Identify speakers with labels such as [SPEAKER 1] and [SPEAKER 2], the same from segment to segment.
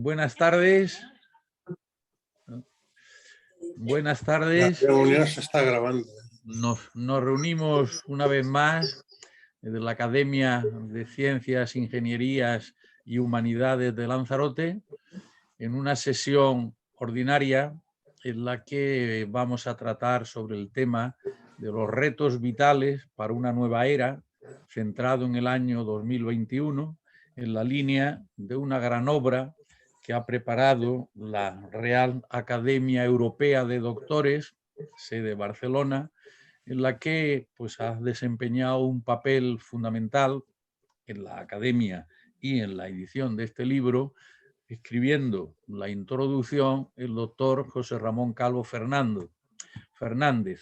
[SPEAKER 1] Buenas tardes. Buenas tardes.
[SPEAKER 2] La reunión se está grabando.
[SPEAKER 1] Nos reunimos una vez más de la Academia de Ciencias, Ingenierías y Humanidades de Lanzarote en una sesión ordinaria en la que vamos a tratar sobre el tema de los retos vitales para una nueva era, centrado en el año 2021, en la línea de una gran obra que ha preparado la Real Academia Europea de Doctores, sede Barcelona, en la que pues, ha desempeñado un papel fundamental en la academia y en la edición de este libro, escribiendo la introducción el doctor José Ramón Calvo Fernández,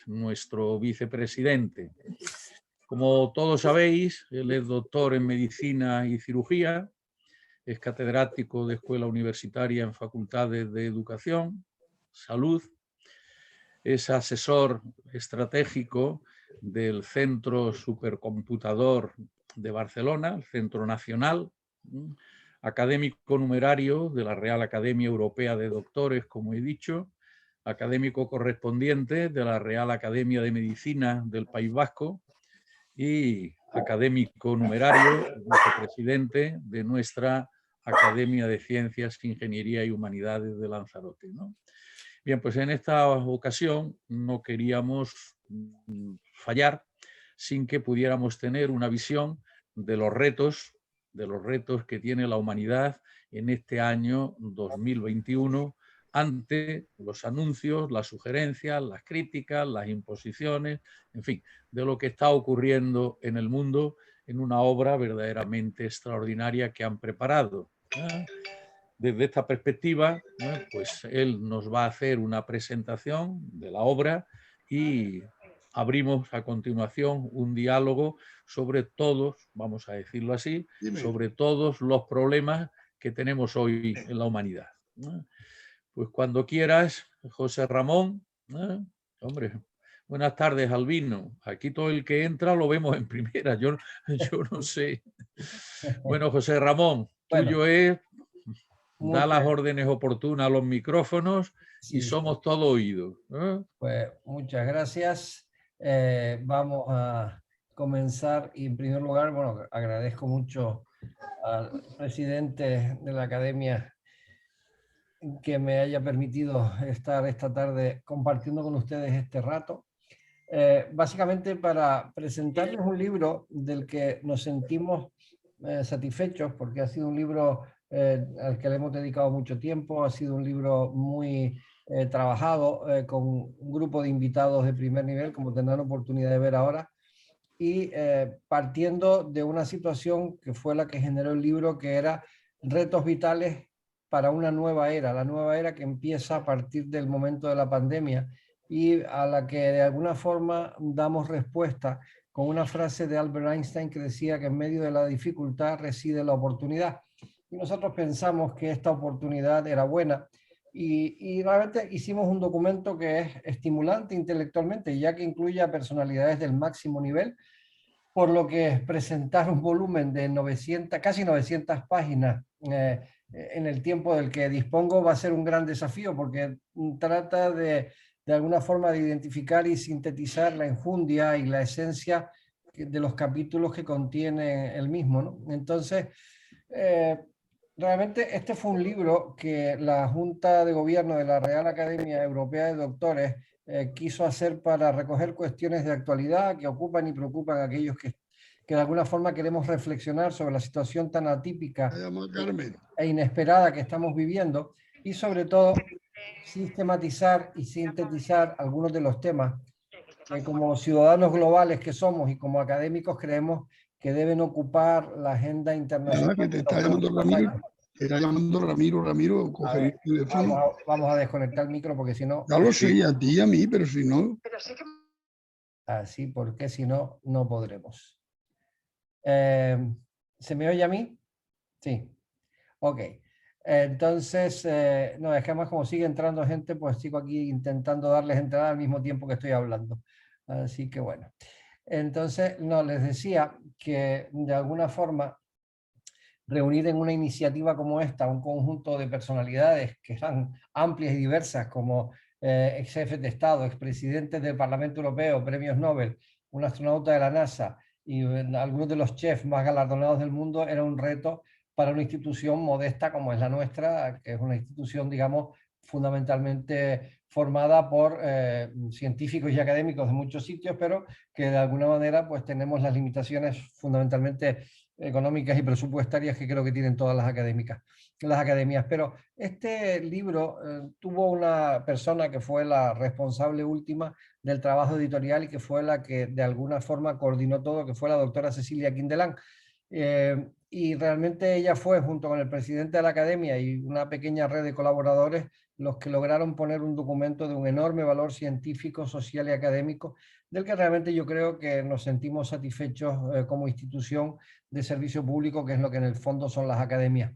[SPEAKER 1] nuestro vicepresidente. Como todos sabéis, él es doctor en Medicina y Cirugía, es catedrático de Escuela Universitaria en Facultades de Educación, Salud, es asesor estratégico del Centro Supercomputador de Barcelona, el Centro Nacional, académico numerario de la Real Academia Europea de Doctores, como he dicho, académico correspondiente de la Real Academia de Medicina del País Vasco y académico numerario, vicepresidente de nuestra Academia de Ciencias, Ingeniería y Humanidades de Lanzarote, ¿no? Bien, pues en esta ocasión no queríamos fallar sin que pudiéramos tener una visión de los retos que tiene la humanidad en este año 2021 ante los anuncios, las sugerencias, las críticas, las imposiciones, en fin, de lo que está ocurriendo en el mundo en una obra verdaderamente extraordinaria que han preparado. Desde esta perspectiva, pues él nos va a hacer una presentación de la obra y abrimos a continuación un diálogo sobre todos, vamos a decirlo así, sobre todos los problemas que tenemos hoy en la humanidad. Pues cuando quieras, José Ramón, hombre, buenas tardes, Albino. Aquí todo el que entra lo vemos en primera, yo no sé. Bueno, José Ramón, tuyo es... Da las órdenes oportunas a los micrófonos y somos todo oídos.
[SPEAKER 3] Pues muchas gracias. Vamos a comenzar y en primer lugar, bueno, agradezco mucho al presidente de la Academia que me haya permitido estar esta tarde compartiendo con ustedes este rato. Básicamente para presentarles un libro del que nos sentimos satisfechos porque ha sido un libro al que le hemos dedicado mucho tiempo, ha sido un libro muy trabajado con un grupo de invitados de primer nivel, como tendrán oportunidad de ver ahora, y partiendo de una situación que fue la que generó el libro, que era retos vitales para una nueva era, la nueva era que empieza a partir del momento de la pandemia y a la que de alguna forma damos respuesta con una frase de Albert Einstein que decía que en medio de la dificultad reside la oportunidad. Y nosotros pensamos que esta oportunidad era buena y realmente hicimos un documento que es estimulante intelectualmente, ya que incluye a personalidades del máximo nivel, por lo que presentar un volumen de 900, casi 900 páginas en el tiempo del que dispongo va a ser un gran desafío, porque trata de alguna forma de identificar y sintetizar la enjundia y la esencia de los capítulos que contiene el mismo, ¿no? Entonces, realmente este fue un libro que la Junta de Gobierno de la Real Academia Europea de Doctores quiso hacer para recoger cuestiones de actualidad que ocupan y preocupan a aquellos que de alguna forma queremos reflexionar sobre la situación tan atípica e inesperada que estamos viviendo y sobre todo sistematizar y sintetizar algunos de los temas que como ciudadanos globales que somos y como académicos creemos que deben ocupar la agenda internacional.
[SPEAKER 2] Que te está llamando Ramiro. Te está llamando Ramiro, coger el teléfono.
[SPEAKER 3] Vamos a desconectar el micro porque si no...
[SPEAKER 2] Ya lo sé, a ti y a mí, pero si no...
[SPEAKER 3] Así, porque si no, no podremos. ¿Se me oye a mí? Sí. Ok. Entonces, no, es que además como sigue entrando gente, pues sigo aquí intentando darles entrada al mismo tiempo que estoy hablando. Así que bueno. Entonces, no, les decía que de alguna forma reunir en una iniciativa como esta un conjunto de personalidades que eran amplias y diversas, como ex jefes de Estado, expresidentes del Parlamento Europeo, premios Nobel, un astronauta de la NASA y algunos de los chefs más galardonados del mundo, era un reto para una institución modesta como es la nuestra, que es una institución, digamos, fundamentalmente formada por científicos y académicos de muchos sitios, pero que de alguna manera pues tenemos las limitaciones fundamentalmente económicas y presupuestarias que creo que tienen todas las academias. Pero este libro tuvo una persona que fue la responsable última del trabajo editorial y que fue la que de alguna forma coordinó todo, que fue la doctora Cecilia Quindelán. Y realmente ella fue, junto con el presidente de la academia y una pequeña red de colaboradores, los que lograron poner un documento de un enorme valor científico, social y académico, del que realmente yo creo que nos sentimos satisfechos como institución de servicio público, que es lo que en el fondo son las academias.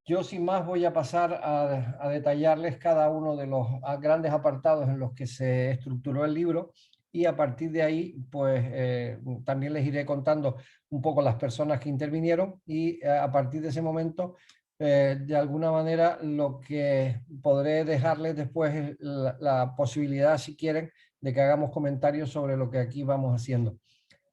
[SPEAKER 3] Yo sin más voy a pasar a detallarles cada uno de los grandes apartados en los que se estructuró el libro, y a partir de ahí pues también les iré contando un poco las personas que intervinieron, y a partir de ese momento de alguna manera lo que podré dejarles después es la posibilidad, si quieren, de que hagamos comentarios sobre lo que aquí vamos haciendo.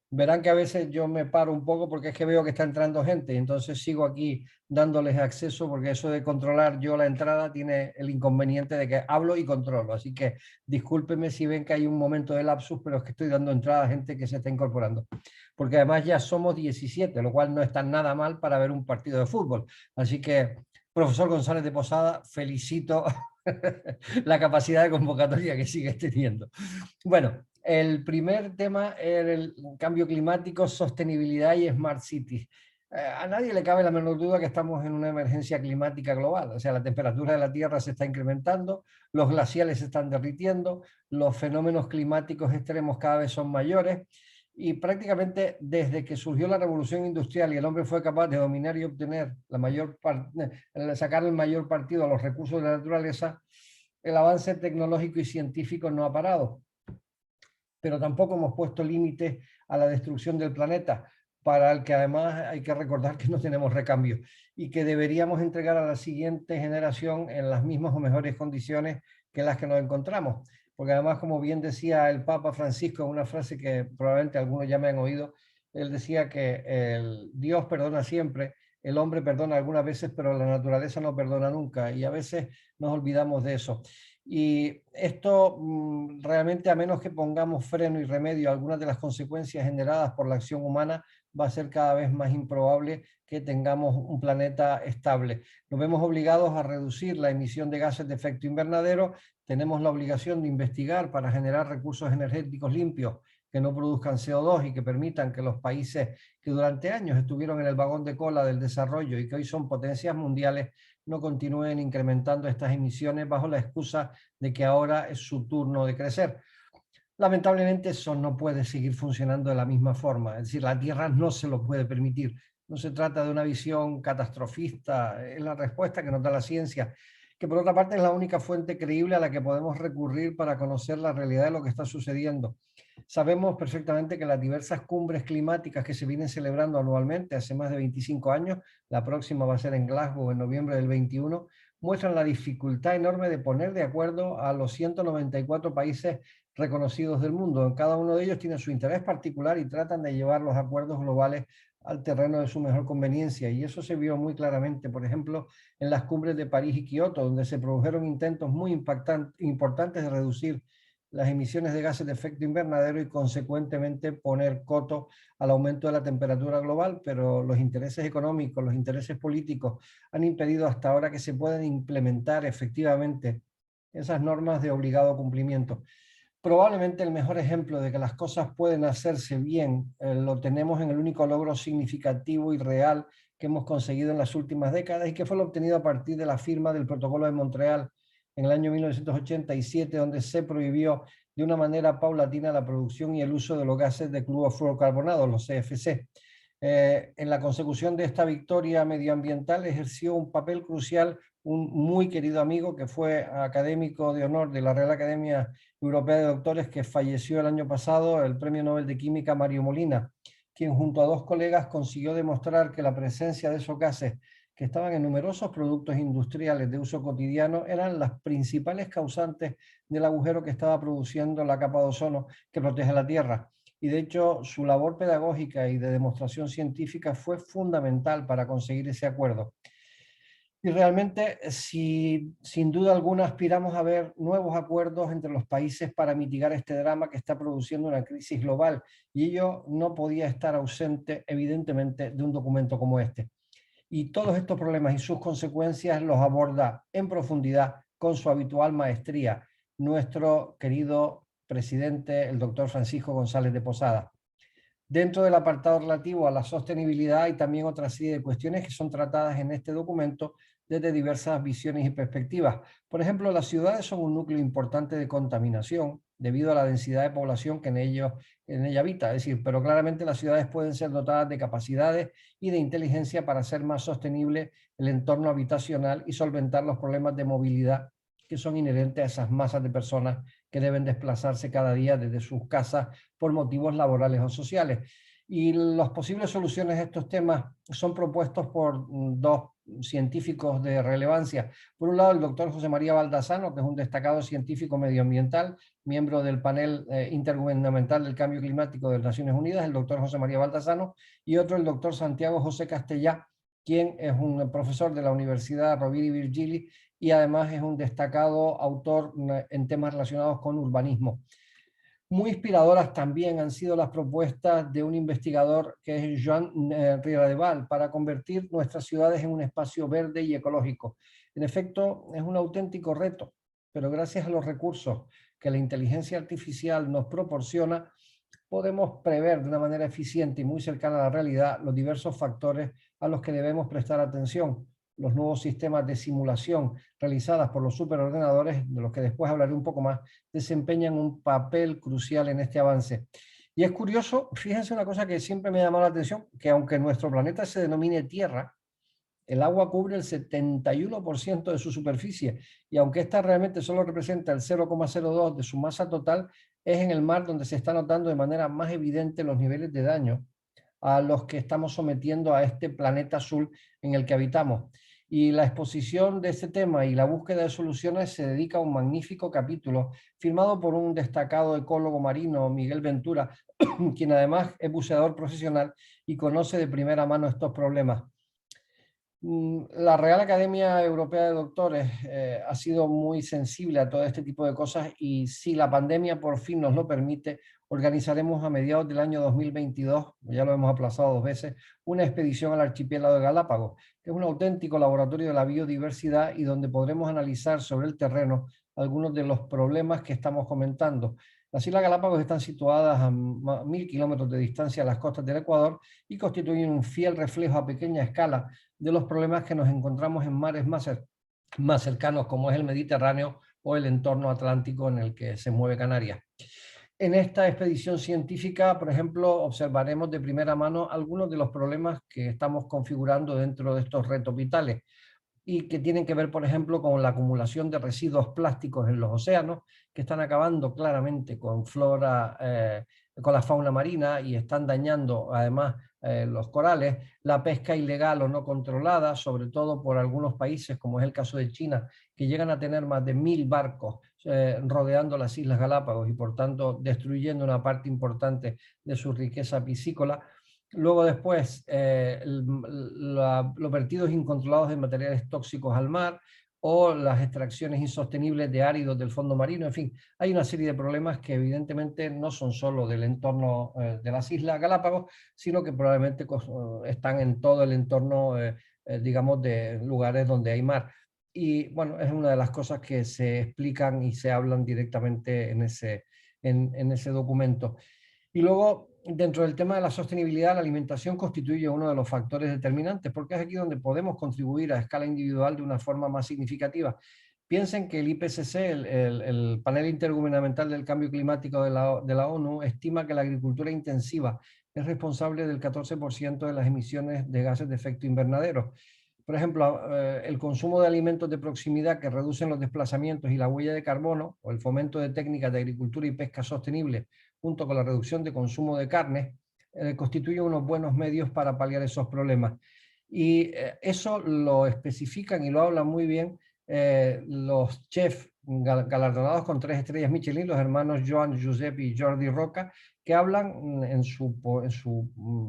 [SPEAKER 3] Verán que a veces yo me paro un poco porque es que veo que está entrando gente y entonces sigo aquí dándoles acceso, porque eso de controlar yo la entrada tiene el inconveniente de que hablo y controlo. Así que discúlpenme si ven que hay un momento de lapsus, pero es que estoy dando entrada a gente que se está incorporando. Porque además ya somos 17, lo cual no está nada mal para ver un partido de fútbol. Así que, profesor González de Posada, felicito la capacidad de convocatoria que sigues teniendo. Bueno, el primer tema era el cambio climático, sostenibilidad y Smart Cities. A nadie le cabe la menor duda que estamos en una emergencia climática global. O sea, la temperatura de la Tierra se está incrementando, los glaciales se están derritiendo, los fenómenos climáticos extremos cada vez son mayores, y prácticamente desde que surgió la revolución industrial y el hombre fue capaz de dominar y obtener sacar el mayor partido a los recursos de la naturaleza, el avance tecnológico y científico no ha parado. Pero tampoco hemos puesto límites a la destrucción del planeta, para el que además hay que recordar que no tenemos recambio y que deberíamos entregar a la siguiente generación en las mismas o mejores condiciones que las que nos encontramos. Porque además, como bien decía el Papa Francisco en una frase que probablemente algunos ya me han oído, él decía que el Dios perdona siempre, el hombre perdona algunas veces, pero la naturaleza no perdona nunca, y a veces nos olvidamos de eso. Y esto realmente, a menos que pongamos freno y remedio a algunas de las consecuencias generadas por la acción humana, va a ser cada vez más improbable que tengamos un planeta estable. Nos vemos obligados a reducir la emisión de gases de efecto invernadero, tenemos la obligación de investigar para generar recursos energéticos limpios que no produzcan CO2 y que permitan que los países que durante años estuvieron en el vagón de cola del desarrollo y que hoy son potencias mundiales no continúen incrementando estas emisiones bajo la excusa de que ahora es su turno de crecer. Lamentablemente eso no puede seguir funcionando de la misma forma, es decir, la Tierra no se lo puede permitir. No se trata de una visión catastrofista, es la respuesta que nos da la ciencia, que por otra parte es la única fuente creíble a la que podemos recurrir para conocer la realidad de lo que está sucediendo. Sabemos perfectamente que las diversas cumbres climáticas que se vienen celebrando anualmente hace más de 25 años, la próxima va a ser en Glasgow en noviembre del 21, muestran la dificultad enorme de poner de acuerdo a los 194 países reconocidos del mundo. Cada uno de ellos tiene su interés particular y tratan de llevar los acuerdos globales al terreno de su mejor conveniencia, y eso se vio muy claramente, por ejemplo, en las cumbres de París y Kioto, donde se produjeron intentos muy importantes de reducir las emisiones de gases de efecto invernadero y consecuentemente poner coto al aumento de la temperatura global, pero los intereses económicos, los intereses políticos han impedido hasta ahora que se puedan implementar efectivamente esas normas de obligado cumplimiento. Probablemente el mejor ejemplo de que las cosas pueden hacerse bien lo tenemos en el único logro significativo y real que hemos conseguido en las últimas décadas, y que fue lo obtenido a partir de la firma del Protocolo de Montreal en el año 1987, donde se prohibió de una manera paulatina la producción y el uso de los gases de clorofluorcarbonados, los CFC. En la consecución de esta victoria medioambiental ejerció un papel crucial un muy querido amigo que fue académico de honor de la Real Academia Europea de Doctores, que falleció el año pasado, el Premio Nobel de Química Mario Molina. quien junto a 2 colegas consiguió demostrar que la presencia de esos gases que estaban en numerosos productos industriales de uso cotidiano eran las principales causantes del agujero que estaba produciendo la capa de ozono que protege la Tierra. Y de hecho, su labor pedagógica y de demostración científica fue fundamental para conseguir ese acuerdo. Y realmente, si sin duda alguna aspiramos a ver nuevos acuerdos entre los países para mitigar este drama que está produciendo una crisis global, y ello no podía estar ausente, evidentemente, de un documento como este. Y todos estos problemas y sus consecuencias los aborda en profundidad con su habitual maestría nuestro querido presidente, el doctor Francisco González de Posada. Dentro del apartado relativo a la sostenibilidad hay también otra serie de cuestiones que son tratadas en este documento desde diversas visiones y perspectivas. Por ejemplo, las ciudades son un núcleo importante de contaminación debido a la densidad de población que en ella habita. Es decir, pero claramente las ciudades pueden ser dotadas de capacidades y de inteligencia para hacer más sostenible el entorno habitacional y solventar los problemas de movilidad que son inherentes a esas masas de personas que deben desplazarse cada día desde sus casas por motivos laborales o sociales. Y las posibles soluciones a estos temas son propuestos por 2 científicos de relevancia. Por un lado, el doctor José María Baldassano, que es un destacado científico medioambiental, miembro del panel intergubernamental del cambio climático de las Naciones Unidas, el doctor José María Baldassano, y otro, el doctor Santiago José Castellá, quien es un profesor de la Universidad Rovira i Virgili y además es un destacado autor en temas relacionados con urbanismo. Muy inspiradoras también han sido las propuestas de un investigador que es Joan Rieradeval para convertir nuestras ciudades en un espacio verde y ecológico. En efecto, es un auténtico reto, pero gracias a los recursos que la inteligencia artificial nos proporciona, podemos prever de una manera eficiente y muy cercana a la realidad los diversos factores a los que debemos prestar atención. Los nuevos sistemas de simulación realizadas por los superordenadores, de los que después hablaré un poco más, desempeñan un papel crucial en este avance. Y es curioso, fíjense una cosa que siempre me ha llamado la atención, que aunque nuestro planeta se denomine Tierra, el agua cubre el 71% de su superficie, y aunque esta realmente solo representa el 0,02 de su masa total, es en el mar donde se está notando de manera más evidente los niveles de daño a los que estamos sometiendo a este planeta azul en el que habitamos. Y la exposición de este tema y la búsqueda de soluciones se dedica a un magnífico capítulo firmado por un destacado ecólogo marino, Miguel Ventura, quien además es buceador profesional y conoce de primera mano estos problemas. La Real Academia Europea de Doctores ha sido muy sensible a todo este tipo de cosas, y si la pandemia por fin nos lo permite, organizaremos a mediados del año 2022, ya lo hemos aplazado 2 veces, una expedición al archipiélago de Galápagos, que es un auténtico laboratorio de la biodiversidad y donde podremos analizar sobre el terreno algunos de los problemas que estamos comentando. Las Islas Galápagos están situadas a 1000 kilómetros de distancia de las costas del Ecuador y constituyen un fiel reflejo a pequeña escala de los problemas que nos encontramos en mares más cercanos, como es el Mediterráneo o el entorno atlántico en el que se mueve Canarias. En esta expedición científica, por ejemplo, observaremos de primera mano algunos de los problemas que estamos configurando dentro de estos retos vitales y que tienen que ver, por ejemplo, con la acumulación de residuos plásticos en los océanos, que están acabando claramente con con la fauna marina y están dañando además los corales, la pesca ilegal o no controlada, sobre todo por algunos países, como es el caso de China, que llegan a tener más de 1000 barcos rodeando las Islas Galápagos y por tanto destruyendo una parte importante de su riqueza piscícola. Luego después, los vertidos incontrolados de materiales tóxicos al mar o las extracciones insostenibles de áridos del fondo marino. En fin, hay una serie de problemas que evidentemente no son solo del entorno de las Islas Galápagos, sino que probablemente están en todo el entorno, digamos, de lugares donde hay mar. Y bueno, es una de las cosas que se explican y se hablan directamente en ese documento. Y luego, dentro del tema de la sostenibilidad, la alimentación constituye uno de los factores determinantes, porque es aquí donde podemos contribuir a escala individual de una forma más significativa. Piensen que el IPCC, el Panel Intergubernamental del Cambio Climático de la ONU, estima que la agricultura intensiva es responsable del 14% de las emisiones de gases de efecto invernadero. Por ejemplo, el consumo de alimentos de proximidad que reducen los desplazamientos y la huella de carbono, o el fomento de técnicas de agricultura y pesca sostenible, junto con la reducción de consumo de carne, constituyen unos buenos medios para paliar esos problemas. Y eso lo especifican y lo hablan muy bien los chefs galardonados con 3 estrellas Michelin, los hermanos Joan, Josep y Jordi Roca, que hablan en su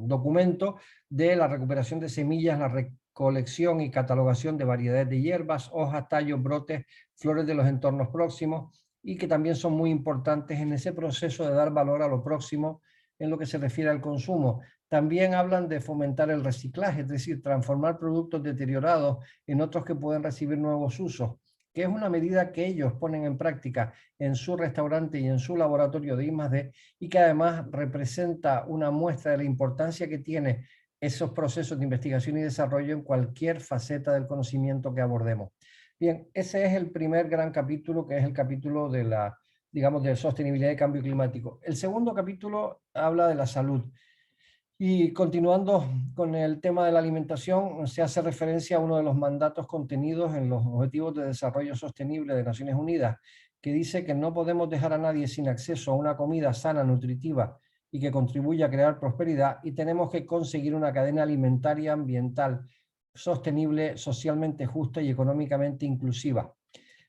[SPEAKER 3] documento de la recuperación de semillas, la recolección y catalogación de variedades de hierbas, hojas, tallos, brotes, flores de los entornos próximos, y que también son muy importantes en ese proceso de dar valor a lo próximo en lo que se refiere al consumo. También hablan de fomentar el reciclaje, es decir, transformar productos deteriorados en otros que pueden recibir nuevos usos, que es una medida que ellos ponen en práctica en su restaurante y en su laboratorio de I+D, y que además representa una muestra de la importancia que tiene esos procesos de investigación y desarrollo en cualquier faceta del conocimiento que abordemos. Bien, ese es el primer gran capítulo, que es el capítulo de la, digamos, de sostenibilidad y cambio climático. El segundo capítulo habla de la salud. Y continuando con el tema de la alimentación, se hace referencia a uno de los mandatos contenidos en los Objetivos de Desarrollo Sostenible de Naciones Unidas, que dice que no podemos dejar a nadie sin acceso a una comida sana, nutritiva y que contribuya a crear prosperidad, y tenemos que conseguir una cadena alimentaria ambiental sostenible, socialmente justa y económicamente inclusiva.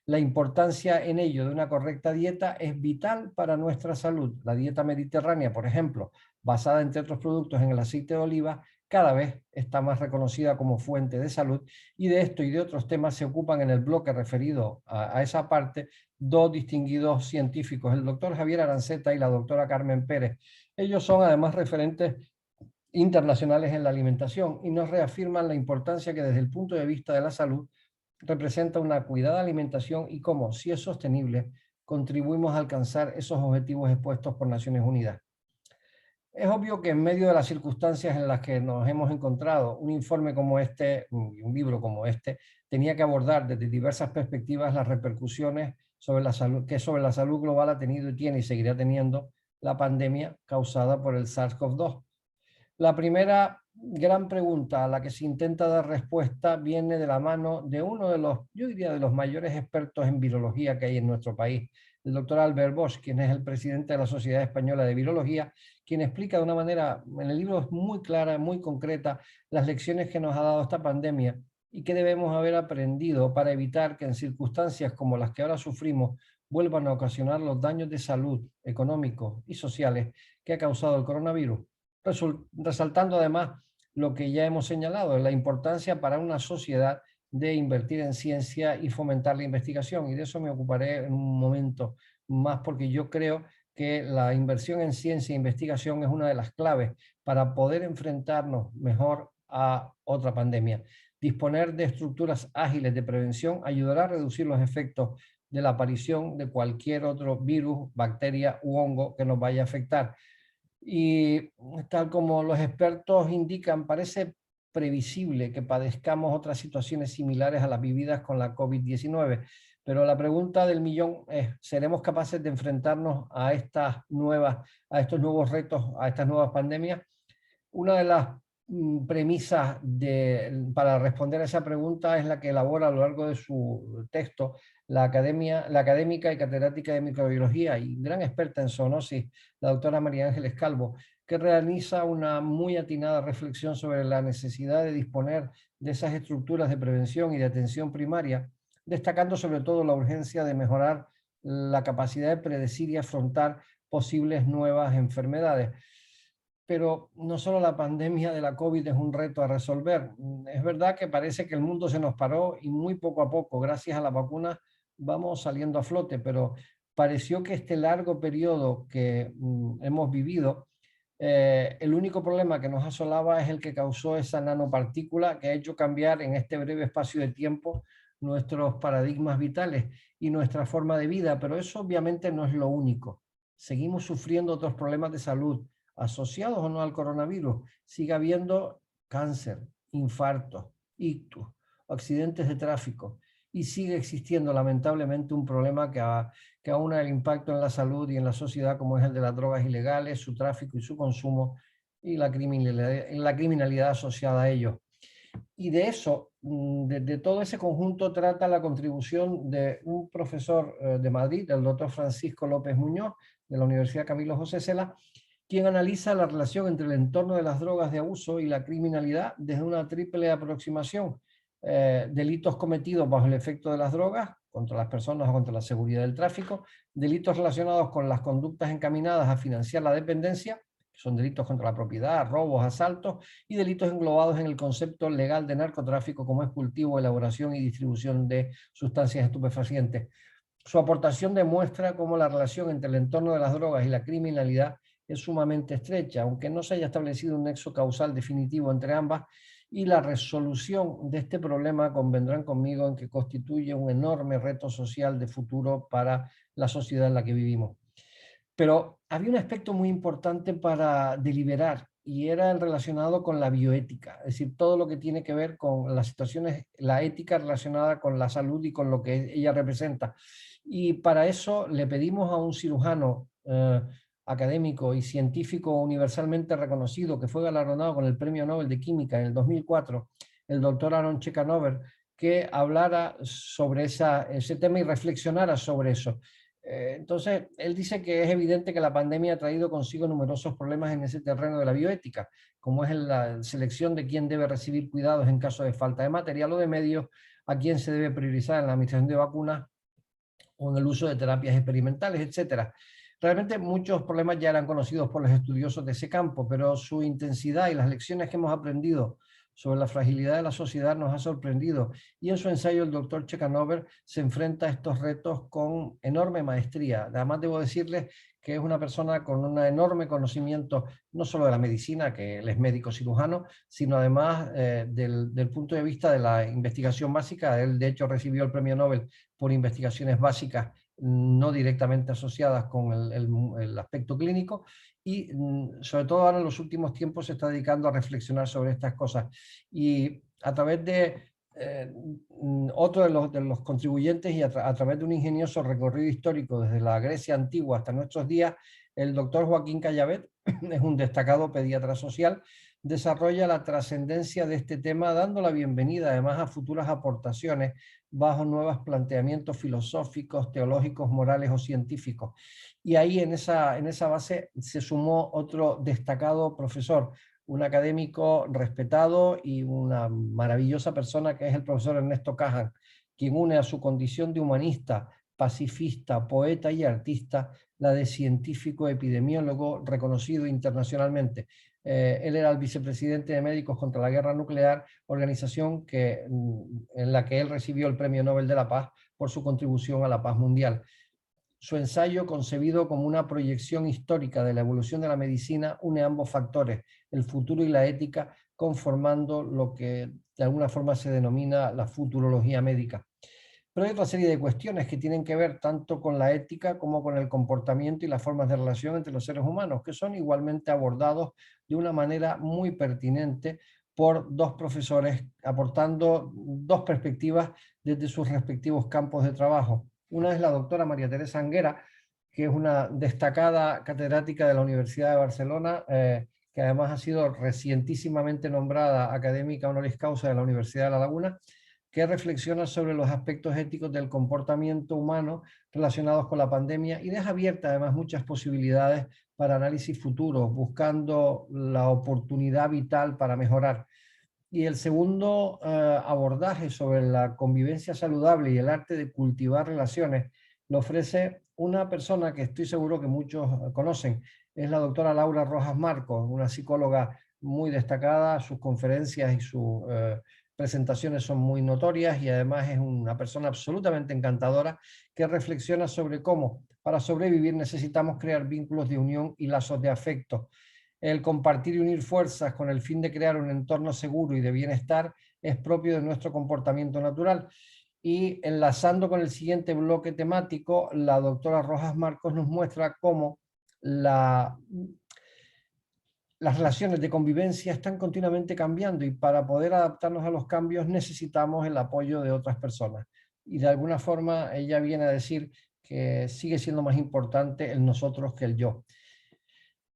[SPEAKER 3] La importancia en ello de una correcta dieta es vital para nuestra salud. La dieta mediterránea, por ejemplo, basada entre otros productos en el aceite de oliva, cada vez está más reconocida como fuente de salud, y de esto y de otros temas se ocupan en el bloque referido a esa parte 2 distinguidos científicos, el doctor Javier Aranceta y la doctora Carmen Pérez. Ellos son además referentes internacionales en la alimentación y nos reafirman la importancia que desde el punto de vista de la salud representa una cuidada alimentación y cómo, si es sostenible, contribuimos a alcanzar esos objetivos expuestos por Naciones Unidas. Es obvio que en medio de las circunstancias en las que nos hemos encontrado, un informe como este, un libro como este, tenía que abordar desde diversas perspectivas las repercusiones sobre la salud, que sobre la salud global ha tenido y tiene y seguirá teniendo la pandemia causada por el SARS-CoV-2. La primera gran pregunta a la que se intenta dar respuesta viene de la mano de uno de los, yo diría, de los mayores expertos en virología que hay en nuestro país, el doctor Albert Bosch, quien es el presidente de la Sociedad Española de Virología, quien explica de una manera, en el libro es muy clara, muy concreta, las lecciones que nos ha dado esta pandemia y que debemos haber aprendido para evitar que en circunstancias como las que ahora sufrimos vuelvan a ocasionar los daños de salud, económicos y sociales que ha causado el coronavirus, resaltando además lo que ya hemos señalado, la importancia para una sociedad de invertir en ciencia y fomentar la investigación, y de eso me ocuparé en un momento más, porque yo creo que la inversión en ciencia e investigación es una de las claves para poder enfrentarnos mejor a otra pandemia. Disponer de estructuras ágiles de prevención ayudará a reducir los efectos de la aparición de cualquier otro virus, bacteria u hongo que nos vaya a afectar. Y tal como los expertos indican, parece previsible que padezcamos otras situaciones similares a las vividas con la COVID-19. Pero la pregunta del millón es, ¿seremos capaces de enfrentarnos a estos nuevos retos, a estas nuevas pandemias? Una de las premisas para responder a esa pregunta es la que elabora a lo largo de su texto la académica y catedrática de microbiología y gran experta en zoonosis, la doctora María Ángeles Calvo, que realiza una muy atinada reflexión sobre la necesidad de disponer de esas estructuras de prevención y de atención primaria, destacando sobre todo la urgencia de mejorar la capacidad de predecir y afrontar posibles nuevas enfermedades. Pero no solo la pandemia de la COVID es un reto a resolver. Es verdad que parece que el mundo se nos paró y muy poco a poco, gracias a la vacuna, vamos saliendo a flote, pero pareció que este largo periodo que hemos vivido, el único problema que nos asolaba es el que causó esa nanopartícula que ha hecho cambiar en este breve espacio de tiempo nuestros paradigmas vitales y nuestra forma de vida, pero eso obviamente no es lo único. Seguimos sufriendo otros problemas de salud, asociados o no al coronavirus. Sigue habiendo cáncer, infartos, ictus, accidentes de tráfico, y sigue existiendo lamentablemente un problema que aúna el impacto en la salud y en la sociedad, como es el de las drogas ilegales, su tráfico y su consumo, y la criminalidad asociada a ello. Y de eso, de todo ese conjunto, trata la contribución de un profesor de Madrid, el doctor Francisco López Muñoz, de la Universidad Camilo José Cela, quien analiza la relación entre el entorno de las drogas de abuso y la criminalidad desde una triple aproximación. Delitos cometidos bajo el efecto de las drogas, contra las personas o contra la seguridad del tráfico, delitos relacionados con las conductas encaminadas a financiar la dependencia, que son delitos contra la propiedad, robos, asaltos, y delitos englobados en el concepto legal de narcotráfico, como es cultivo, elaboración y distribución de sustancias estupefacientes. Su aportación demuestra cómo la relación entre el entorno de las drogas y la criminalidad es sumamente estrecha, aunque no se haya establecido un nexo causal definitivo entre ambas, y la resolución de este problema, convendrán conmigo, en que constituye un enorme reto social de futuro para la sociedad en la que vivimos. Pero había un aspecto muy importante para deliberar, y era el relacionado con la bioética, es decir, todo lo que tiene que ver con las situaciones, la ética relacionada con la salud y con lo que ella representa. Y para eso le pedimos a un cirujano académico y científico universalmente reconocido, que fue galardonado con el Premio Nobel de Química en el 2004, el doctor Aaron Chekanover, que hablara sobre ese tema y reflexionara sobre eso. Entonces, él dice que es evidente que la pandemia ha traído consigo numerosos problemas en ese terreno de la bioética, como es la selección de quién debe recibir cuidados en caso de falta de material o de medios, a quién se debe priorizar en la administración de vacunas o en el uso de terapias experimentales, etcétera. Realmente muchos problemas ya eran conocidos por los estudiosos de ese campo, pero su intensidad y las lecciones que hemos aprendido sobre la fragilidad de la sociedad nos ha sorprendido. Y en su ensayo el doctor Chekanover se enfrenta a estos retos con enorme maestría. Además debo decirles que es una persona con un enorme conocimiento, no solo de la medicina, que él es médico cirujano, sino además del punto de vista de la investigación básica. Él de hecho recibió el premio Nobel por investigaciones básicas no directamente asociadas con el aspecto clínico, y sobre todo ahora en los últimos tiempos se está dedicando a reflexionar sobre estas cosas. Y a través de otro de los contribuyentes y a través de un ingenioso recorrido histórico desde la Grecia antigua hasta nuestros días, el doctor Joaquín Callavet es un destacado pediatra social, desarrolla la trascendencia de este tema, dando la bienvenida además a futuras aportaciones bajo nuevos planteamientos filosóficos, teológicos, morales o científicos. Y ahí en esa base se sumó otro destacado profesor, un académico respetado y una maravillosa persona, que es el profesor Ernesto Cajan, quien une a su condición de humanista, pacifista, poeta y artista la de científico epidemiólogo reconocido internacionalmente. Él era el vicepresidente de Médicos contra la Guerra Nuclear, organización en la que él recibió el Premio Nobel de la Paz por su contribución a la paz mundial. Su ensayo, concebido como una proyección histórica de la evolución de la medicina, une ambos factores, el futuro y la ética, conformando lo que de alguna forma se denomina la futurología médica. Pero hay otra serie de cuestiones que tienen que ver tanto con la ética como con el comportamiento y las formas de relación entre los seres humanos, que son igualmente abordados de una manera muy pertinente por dos profesores, aportando dos perspectivas desde sus respectivos campos de trabajo. Una es la doctora María Teresa Anguera, que es una destacada catedrática de la Universidad de Barcelona, que además ha sido recientísimamente nombrada académica honoris causa de la Universidad de La Laguna, que reflexiona sobre los aspectos éticos del comportamiento humano relacionados con la pandemia y deja abiertas además muchas posibilidades para análisis futuros, buscando la oportunidad vital para mejorar. Y el segundo abordaje sobre la convivencia saludable y el arte de cultivar relaciones lo ofrece una persona que estoy seguro que muchos conocen. Es la doctora Laura Rojas Marcos, una psicóloga muy destacada. Sus conferencias y sus presentaciones son muy notorias, y además es una persona absolutamente encantadora que reflexiona sobre cómo para sobrevivir necesitamos crear vínculos de unión y lazos de afecto. El compartir y unir fuerzas con el fin de crear un entorno seguro y de bienestar es propio de nuestro comportamiento natural. Y enlazando con el siguiente bloque temático, la doctora Rojas Marcos nos muestra cómo las relaciones de convivencia están continuamente cambiando, y para poder adaptarnos a los cambios necesitamos el apoyo de otras personas. Y de alguna forma ella viene a decir que sigue siendo más importante el nosotros que el yo.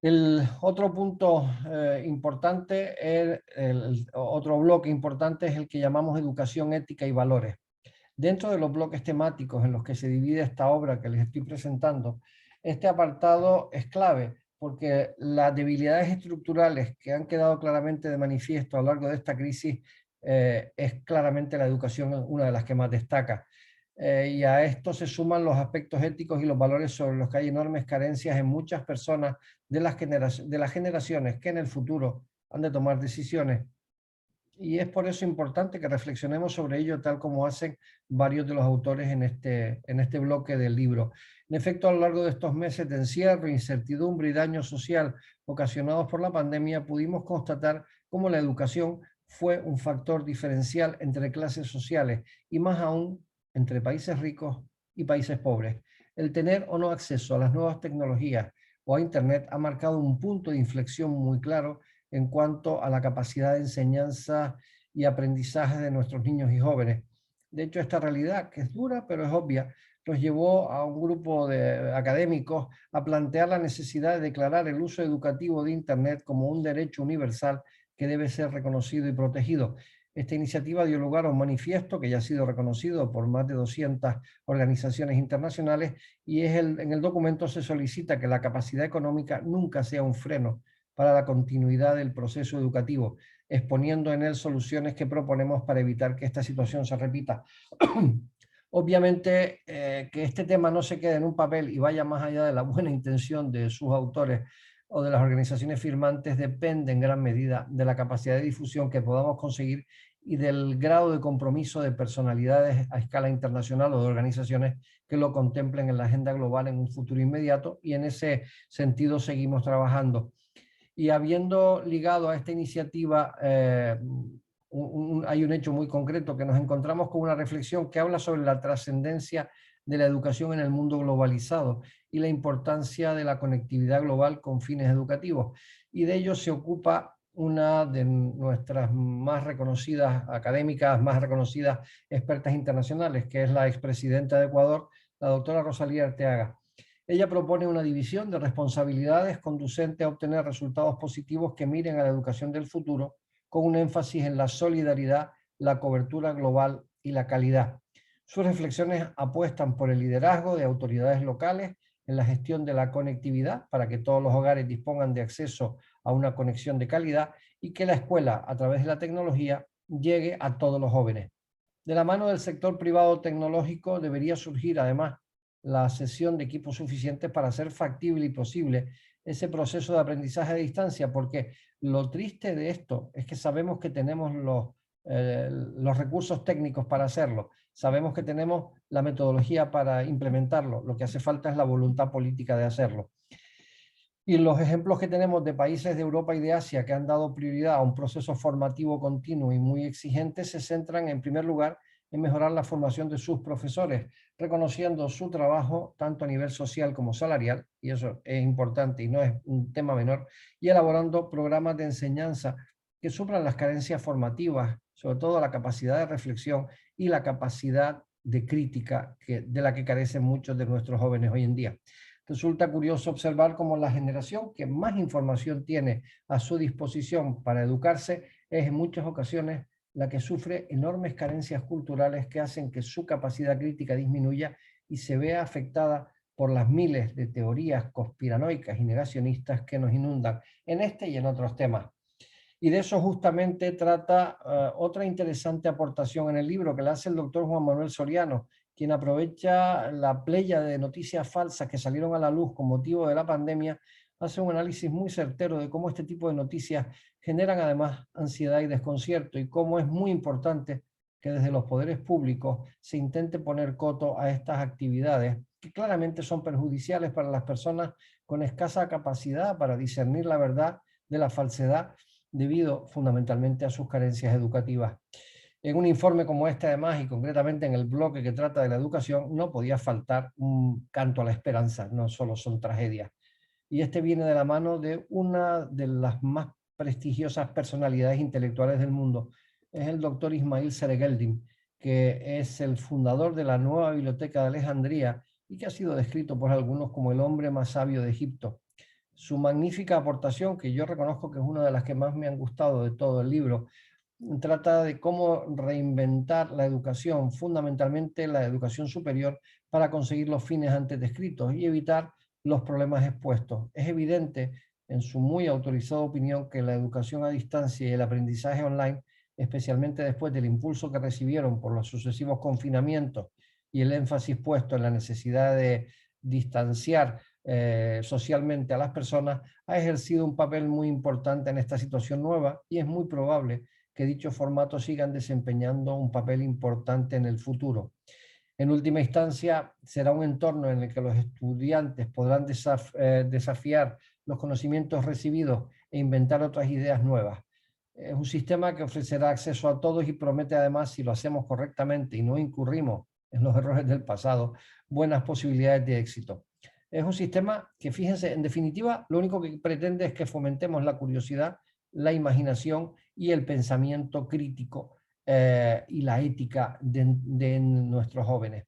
[SPEAKER 3] El otro punto importante, otro bloque importante es el que llamamos educación, ética y valores. Dentro de los bloques temáticos en los que se divide esta obra que les estoy presentando, este apartado es clave porque las debilidades estructurales que han quedado claramente de manifiesto a lo largo de esta crisis es claramente la educación una de las que más destaca. Y a esto se suman los aspectos éticos y los valores sobre los que hay enormes carencias en muchas personas de las generaciones que en el futuro han de tomar decisiones. Y es por eso importante que reflexionemos sobre ello tal como hacen varios de los autores en este bloque del libro. En efecto, a lo largo de estos meses de encierro, incertidumbre y daño social ocasionados por la pandemia, pudimos constatar cómo la educación fue un factor diferencial entre clases sociales y más aún entre países ricos y países pobres. El tener o no acceso a las nuevas tecnologías o a Internet ha marcado un punto de inflexión muy claro en cuanto a la capacidad de enseñanza y aprendizaje de nuestros niños y jóvenes. De hecho, esta realidad, que es dura pero es obvia, nos llevó a un grupo de académicos a plantear la necesidad de declarar el uso educativo de Internet como un derecho universal que debe ser reconocido y protegido. Esta iniciativa dio lugar a un manifiesto que ya ha sido reconocido por más de 200 organizaciones internacionales y en el documento se solicita que la capacidad económica nunca sea un freno para la continuidad del proceso educativo, exponiendo en él soluciones que proponemos para evitar que esta situación se repita. Obviamente, que este tema no se quede en un papel y vaya más allá de la buena intención de sus autores o de las organizaciones firmantes depende en gran medida de la capacidad de difusión que podamos conseguir y del grado de compromiso de personalidades a escala internacional o de organizaciones que lo contemplen en la agenda global en un futuro inmediato, y en ese sentido seguimos trabajando. Y habiendo ligado a esta iniciativa, hay un hecho muy concreto, que nos encontramos con una reflexión que habla sobre la trascendencia de la educación en el mundo globalizado y la importancia de la conectividad global con fines educativos. Y de ello se ocupa una de nuestras más reconocidas académicas, más reconocidas expertas internacionales, que es la expresidenta de Ecuador, la doctora Rosalía Arteaga. Ella propone una división de responsabilidades conducente a obtener resultados positivos que miren a la educación del futuro, con un énfasis en la solidaridad, la cobertura global y la calidad. Sus reflexiones apuestan por el liderazgo de autoridades locales en la gestión de la conectividad para que todos los hogares dispongan de acceso a una conexión de calidad y que la escuela, a través de la tecnología, llegue a todos los jóvenes. De la mano del sector privado tecnológico debería surgir, además, la cesión de equipos suficientes para hacer factible y posible ese proceso de aprendizaje a distancia, porque lo triste de esto es que sabemos que tenemos los recursos técnicos para hacerlo, sabemos que tenemos la metodología para implementarlo, lo que hace falta es la voluntad política de hacerlo. Y los ejemplos que tenemos de países de Europa y de Asia que han dado prioridad a un proceso formativo continuo y muy exigente se centran, en primer lugar, en mejorar la formación de sus profesores, reconociendo su trabajo tanto a nivel social como salarial, y eso es importante y no es un tema menor, y elaborando programas de enseñanza que suplan las carencias formativas, sobre todo la capacidad de reflexión y la capacidad de crítica de la que carecen muchos de nuestros jóvenes hoy en día. Resulta curioso observar cómo la generación que más información tiene a su disposición para educarse es en muchas ocasiones la que sufre enormes carencias culturales que hacen que su capacidad crítica disminuya y se vea afectada por las miles de teorías conspiranoicas y negacionistas que nos inundan en este y en otros temas. Y de eso justamente trata otra interesante aportación en el libro que le hace el doctor Juan Manuel Soriano, quien aprovecha la playa de noticias falsas que salieron a la luz con motivo de la pandemia, hace un análisis muy certero de cómo este tipo de noticias generan además ansiedad y desconcierto, y cómo es muy importante que desde los poderes públicos se intente poner coto a estas actividades que claramente son perjudiciales para las personas con escasa capacidad para discernir la verdad de la falsedad, debido fundamentalmente a sus carencias educativas. En un informe como este, además, y concretamente en el bloque que trata de la educación, no podía faltar un canto a la esperanza, no solo son tragedias. Y este viene de la mano de una de las más prestigiosas personalidades intelectuales del mundo. Es el doctor Ismail Seregeldin, que es el fundador de la nueva biblioteca de Alejandría y que ha sido descrito por algunos como el hombre más sabio de Egipto. Su magnífica aportación, que yo reconozco que es una de las que más me han gustado de todo el libro, trata de cómo reinventar la educación, fundamentalmente la educación superior, para conseguir los fines antes descritos y evitar los problemas expuestos. Es evidente, en su muy autorizada opinión, que la educación a distancia y el aprendizaje online, especialmente después del impulso que recibieron por los sucesivos confinamientos y el énfasis puesto en la necesidad de distanciar socialmente a las personas, ha ejercido un papel muy importante en esta situación nueva y es muy probable que dichos formatos sigan desempeñando un papel importante en el futuro. En última instancia, será un entorno en el que los estudiantes podrán desafiar los conocimientos recibidos e inventar otras ideas nuevas. Es un sistema que ofrecerá acceso a todos y promete además, si lo hacemos correctamente y no incurrimos en los errores del pasado, buenas posibilidades de éxito. Es un sistema que, fíjense, en definitiva, lo único que pretende es que fomentemos la curiosidad, la imaginación y el pensamiento crítico y la ética de nuestros jóvenes.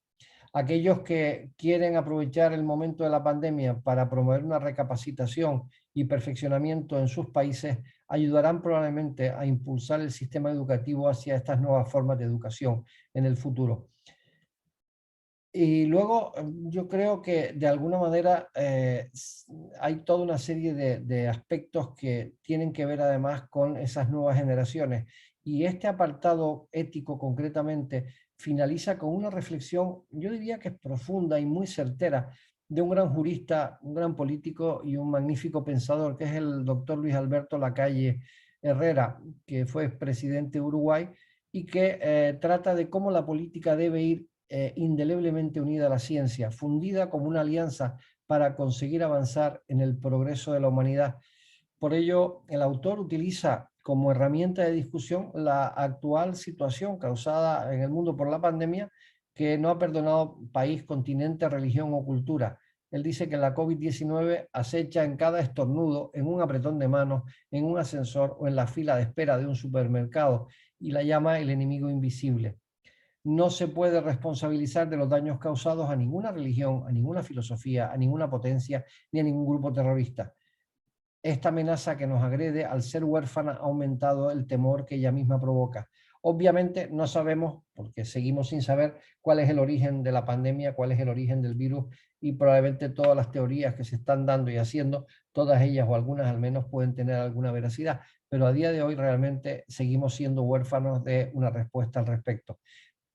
[SPEAKER 3] Aquellos que quieren aprovechar el momento de la pandemia para promover una recapacitación y perfeccionamiento en sus países ayudarán probablemente a impulsar el sistema educativo hacia estas nuevas formas de educación en el futuro. Y luego yo creo que de alguna manera hay toda una serie de aspectos que tienen que ver además con esas nuevas generaciones. Y este apartado ético concretamente finaliza con una reflexión, yo diría que es profunda y muy certera, de un gran jurista, un gran político y un magnífico pensador, que es el doctor Luis Alberto Lacalle Herrera, que fue presidente de Uruguay y que trata de cómo la política debe ir indeleblemente unida a la ciencia, fundida como una alianza para conseguir avanzar en el progreso de la humanidad. Por ello, el autor utiliza como herramienta de discusión la actual situación causada en el mundo por la pandemia, que no ha perdonado país, continente, religión o cultura. Él dice que la COVID-19 acecha en cada estornudo, en un apretón de manos, en un ascensor o en la fila de espera de un supermercado, y la llama el enemigo invisible. No se puede responsabilizar de los daños causados a ninguna religión, a ninguna filosofía, a ninguna potencia, ni a ningún grupo terrorista. Esta amenaza que nos agrede al ser huérfana ha aumentado el temor que ella misma provoca. Obviamente no sabemos, porque seguimos sin saber cuál es el origen de la pandemia, cuál es el origen del virus, y probablemente todas las teorías que se están dando y haciendo, todas ellas o algunas al menos pueden tener alguna veracidad, pero a día de hoy realmente seguimos siendo huérfanos de una respuesta al respecto.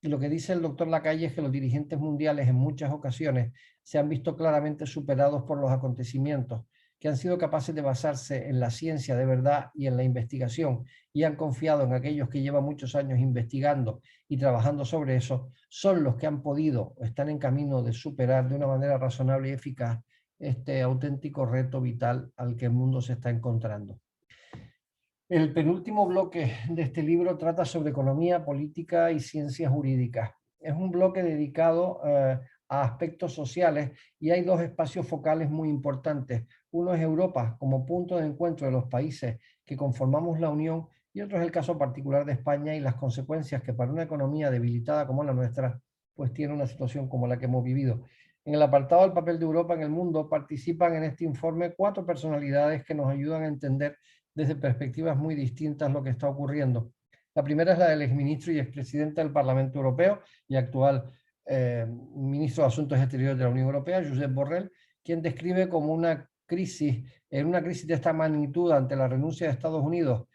[SPEAKER 3] Y lo que dice el doctor Lacalle es que los dirigentes mundiales en muchas ocasiones se han visto claramente superados por los acontecimientos, que han sido capaces de basarse en la ciencia de verdad y en la investigación, y han confiado en aquellos que llevan muchos años investigando y trabajando sobre eso, son los que han podido o están en camino de superar de una manera razonable y eficaz este auténtico reto vital al que el mundo se está encontrando. El penúltimo bloque de este libro trata sobre economía, política y ciencias jurídicas. Es un bloque dedicado a aspectos sociales y hay dos espacios focales muy importantes. Uno es Europa como punto de encuentro de los países que conformamos la Unión, y otro es el caso particular de España y las consecuencias que para una economía debilitada como la nuestra, pues tiene una situación como la que hemos vivido. En el apartado del papel de Europa en el mundo participan en este informe 4 personalidades que nos ayudan a entender desde perspectivas muy distintas lo que está ocurriendo. La primera es la del exministro y expresidente del Parlamento Europeo y actual ministro de Asuntos Exteriores de la Unión Europea, Josep Borrell, quien describe como una crisis de esta magnitud ante la renuncia de Estados Unidos,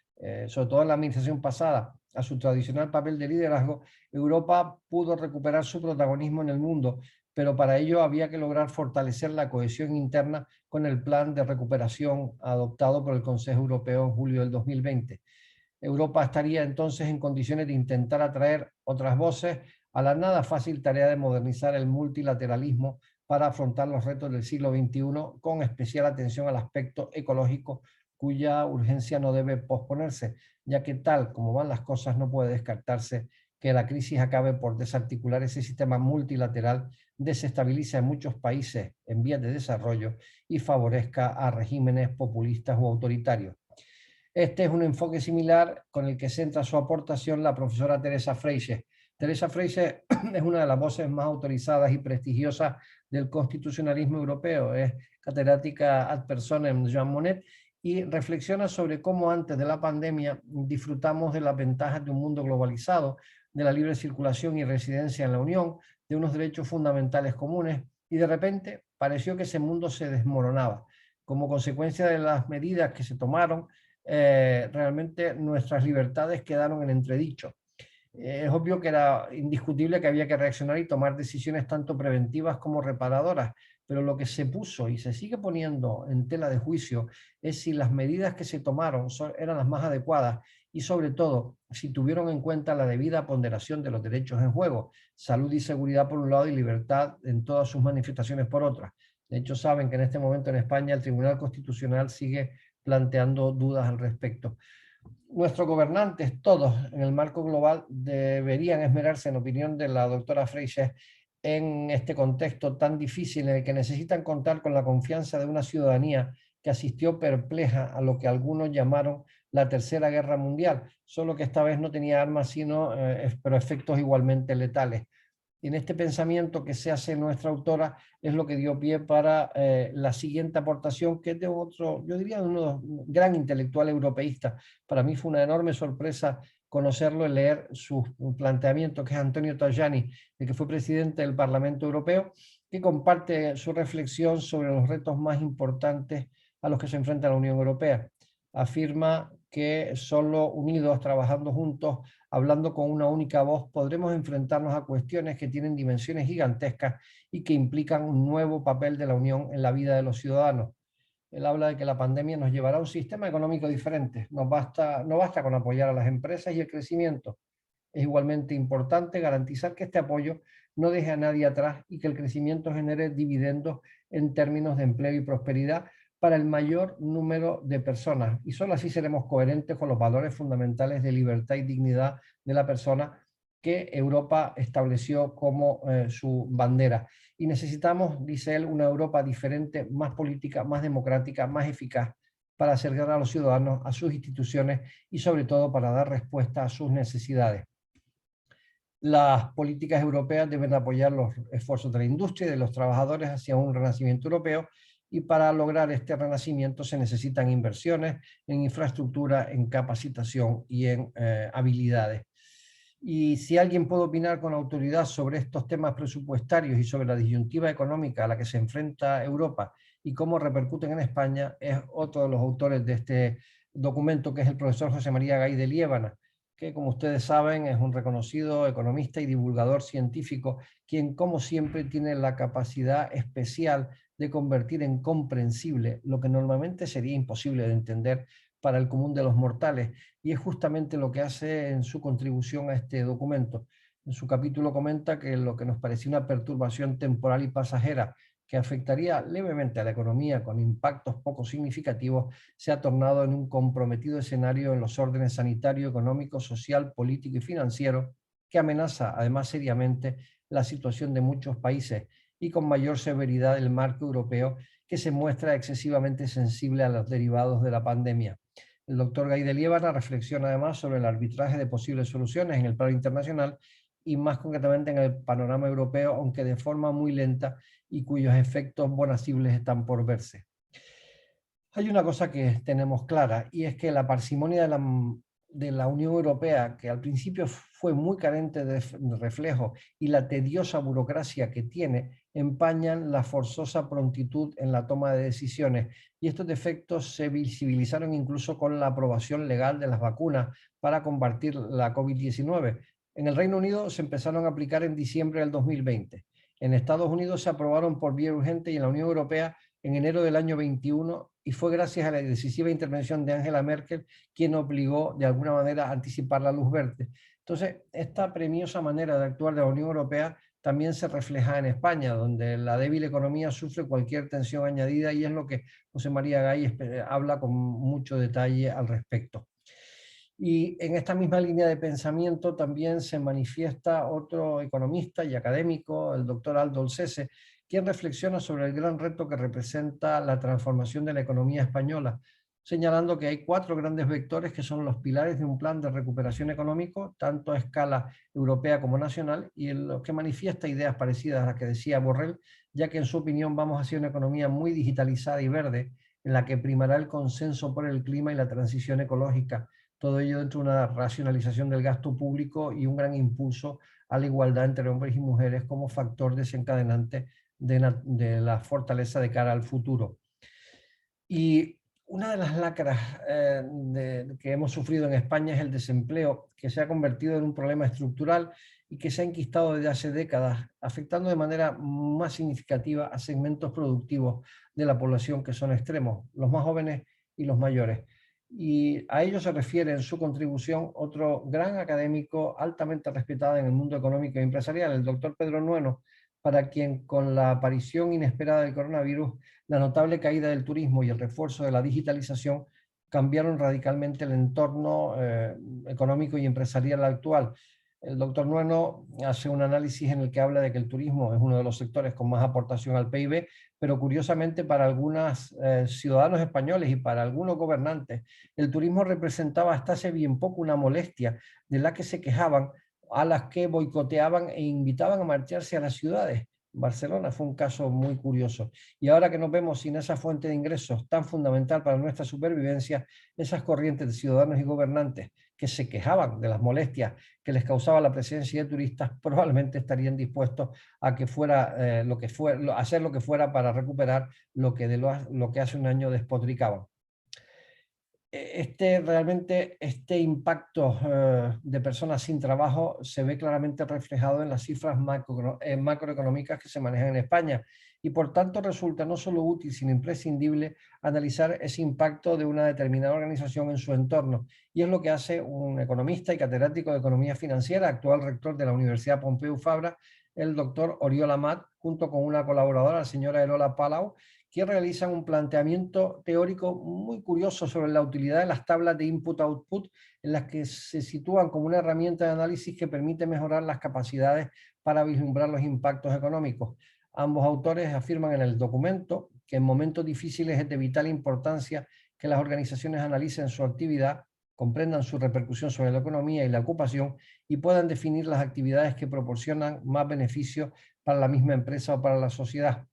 [SPEAKER 3] sobre todo en la administración pasada, a su tradicional papel de liderazgo, Europa pudo recuperar su protagonismo en el mundo, pero para ello había que lograr fortalecer la cohesión interna con el plan de recuperación adoptado por el Consejo Europeo en julio del 2020. Europa estaría entonces en condiciones de intentar atraer otras voces a la nada fácil tarea de modernizar el multilateralismo para afrontar los retos del siglo XXI, con especial atención al aspecto ecológico, cuya urgencia no debe posponerse, ya que tal como van las cosas no puede descartarse que la crisis acabe por desarticular ese sistema multilateral, desestabilice a muchos países en vías de desarrollo y favorezca a regímenes populistas o autoritarios. Este es un enfoque similar con el que centra su aportación la profesora Teresa Freixes. Teresa Freixes es una de las voces más autorizadas y prestigiosas del constitucionalismo europeo. Es catedrática ad personam Jean Monnet y reflexiona sobre cómo antes de la pandemia disfrutamos de las ventajas de un mundo globalizado, de la libre circulación y residencia en la Unión, de unos derechos fundamentales comunes y y de repente pareció que ese mundo se desmoronaba. Como consecuencia de las medidas que se tomaron, realmente nuestras libertades quedaron en entredicho. Es obvio que era indiscutible que había que reaccionar y tomar decisiones tanto preventivas como reparadoras, pero lo que se puso y se sigue poniendo en tela de juicio es si las medidas que se tomaron eran las más adecuadas y sobre todo si tuvieron en cuenta la debida ponderación de los derechos en juego, salud y seguridad por un lado y libertad en todas sus manifestaciones por otra. De hecho, saben que en este momento en España el Tribunal Constitucional sigue planteando dudas al respecto. Nuestros gobernantes, todos en el marco global, deberían esmerarse, en opinión de la doctora Freises, en este contexto tan difícil en el que necesitan contar con la confianza de una ciudadanía que asistió perpleja a lo que algunos llamaron la Tercera Guerra Mundial, solo que esta vez no tenía armas, pero efectos igualmente letales. Y en este pensamiento que se hace nuestra autora es lo que dio pie para la siguiente aportación, que es de otro, yo diría, de un gran intelectual europeísta. Para mí fue una enorme sorpresa conocerlo y leer su planteamiento, que es Antonio Tajani, el que fue presidente del Parlamento Europeo, que comparte su reflexión sobre los retos más importantes a los que se enfrenta la Unión Europea. Afirma que solo unidos, trabajando juntos, hablando con una única voz, podremos enfrentarnos a cuestiones que tienen dimensiones gigantescas y que implican un nuevo papel de la Unión en la vida de los ciudadanos. Él habla de que la pandemia nos llevará a un sistema económico diferente. No basta con apoyar a las empresas y el crecimiento. Es igualmente importante garantizar que este apoyo no deje a nadie atrás y que el crecimiento genere dividendos en términos de empleo y prosperidad para el mayor número de personas. Y solo así seremos coherentes con los valores fundamentales de libertad y dignidad de la persona que Europa estableció como su bandera. Y necesitamos, dice él, una Europa diferente, más política, más democrática, más eficaz, para acercar a los ciudadanos a sus instituciones y sobre todo para dar respuesta a sus necesidades. Las políticas europeas deben apoyar los esfuerzos de la industria y de los trabajadores hacia un renacimiento europeo, y para lograr este renacimiento se necesitan inversiones en infraestructura, en capacitación y en habilidades. Y si alguien puede opinar con autoridad sobre estos temas presupuestarios y sobre la disyuntiva económica a la que se enfrenta Europa y cómo repercuten en España, es otro de los autores de este documento, que es el profesor José María Gay de Liébana, que, como ustedes saben, es un reconocido economista y divulgador científico, quien, como siempre, tiene la capacidad especial de convertir en comprensible lo que normalmente sería imposible de entender para el común de los mortales, y es justamente lo que hace en su contribución a este documento. En su capítulo comenta que lo que nos parecía una perturbación temporal y pasajera que afectaría levemente a la economía con impactos poco significativos, se ha tornado en un comprometido escenario en los órdenes sanitario, económico, social, político y financiero, que amenaza además seriamente la situación de muchos países y con mayor severidad el marco europeo, que se muestra excesivamente sensible a los derivados de la pandemia. El doctor Gay de Liébana reflexiona además sobre el arbitraje de posibles soluciones en el plano internacional y más concretamente en el panorama europeo, aunque de forma muy lenta, y cuyos efectos bonacibles están por verse. Hay una cosa que tenemos clara, y es que la parsimonia de la Unión Europea, que al principio fue muy carente de reflejo, y la tediosa burocracia que tiene, empañan la forzosa prontitud en la toma de decisiones, y estos defectos se visibilizaron incluso con la aprobación legal de las vacunas para combatir la COVID-19. En el Reino Unido se empezaron a aplicar en diciembre del 2020. En Estados Unidos se aprobaron por vía urgente y en la Unión Europea en enero del año 21, y fue gracias a la decisiva intervención de Angela Merkel quien obligó de alguna manera a anticipar la luz verde. Entonces, esta premiosa manera de actuar de la Unión Europea también se refleja en España, donde la débil economía sufre cualquier tensión añadida, y es lo que José María Gay habla con mucho detalle al respecto. Y en esta misma línea de pensamiento también se manifiesta otro economista y académico, el doctor Aldo Olcese, quien reflexiona sobre el gran reto que representa la transformación de la economía española, señalando que hay 4 grandes vectores que son los pilares de un plan de recuperación económico, tanto a escala europea como nacional, y en lo que manifiesta ideas parecidas a las que decía Borrell, ya que en su opinión vamos hacia una economía muy digitalizada y verde, en la que primará el consenso por el clima y la transición ecológica. Todo ello dentro de una racionalización del gasto público y un gran impulso a la igualdad entre hombres y mujeres como factor desencadenante de la fortaleza de cara al futuro. Y una de las lacras que hemos sufrido en España es el desempleo, que se ha convertido en un problema estructural y que se ha enquistado desde hace décadas, afectando de manera más significativa a segmentos productivos de la población que son extremos, los más jóvenes y los mayores. Y a ello se refiere en su contribución otro gran académico altamente respetado en el mundo económico y empresarial, el doctor Pedro Nueno, para quien con la aparición inesperada del coronavirus, la notable caída del turismo y el refuerzo de la digitalización cambiaron radicalmente el entorno económico y empresarial actual. El doctor Nueno hace un análisis en el que habla de que el turismo es uno de los sectores con más aportación al PIB, pero curiosamente para algunos ciudadanos españoles y para algunos gobernantes, el turismo representaba hasta hace bien poco una molestia de la que se quejaban, a las que boicoteaban e invitaban a marcharse a las ciudades. Barcelona fue un caso muy curioso. Y ahora que nos vemos sin esa fuente de ingresos tan fundamental para nuestra supervivencia, esas corrientes de ciudadanos y gobernantes que se quejaban de las molestias que les causaba la presencia de turistas, probablemente estarían dispuestos a que fuera, hacer lo que fuera para recuperar lo que hace un año despotricaban. Realmente este impacto de personas sin trabajo se ve claramente reflejado en las cifras macroeconómicas que se manejan en España y por tanto resulta no solo útil sino imprescindible analizar ese impacto de una determinada organización en su entorno, y es lo que hace un economista y catedrático de economía financiera, actual rector de la Universidad Pompeu Fabra, el doctor Oriol Amat, junto con una colaboradora, la señora Elola Palau, que realizan un planteamiento teórico muy curioso sobre la utilidad de las tablas de input-output, en las que se sitúan como una herramienta de análisis que permite mejorar las capacidades para vislumbrar los impactos económicos. Ambos autores afirman en el documento que en momentos difíciles es de vital importancia que las organizaciones analicen su actividad, comprendan su repercusión sobre la economía y la ocupación y puedan definir las actividades que proporcionan más beneficios para la misma empresa o para la sociedad.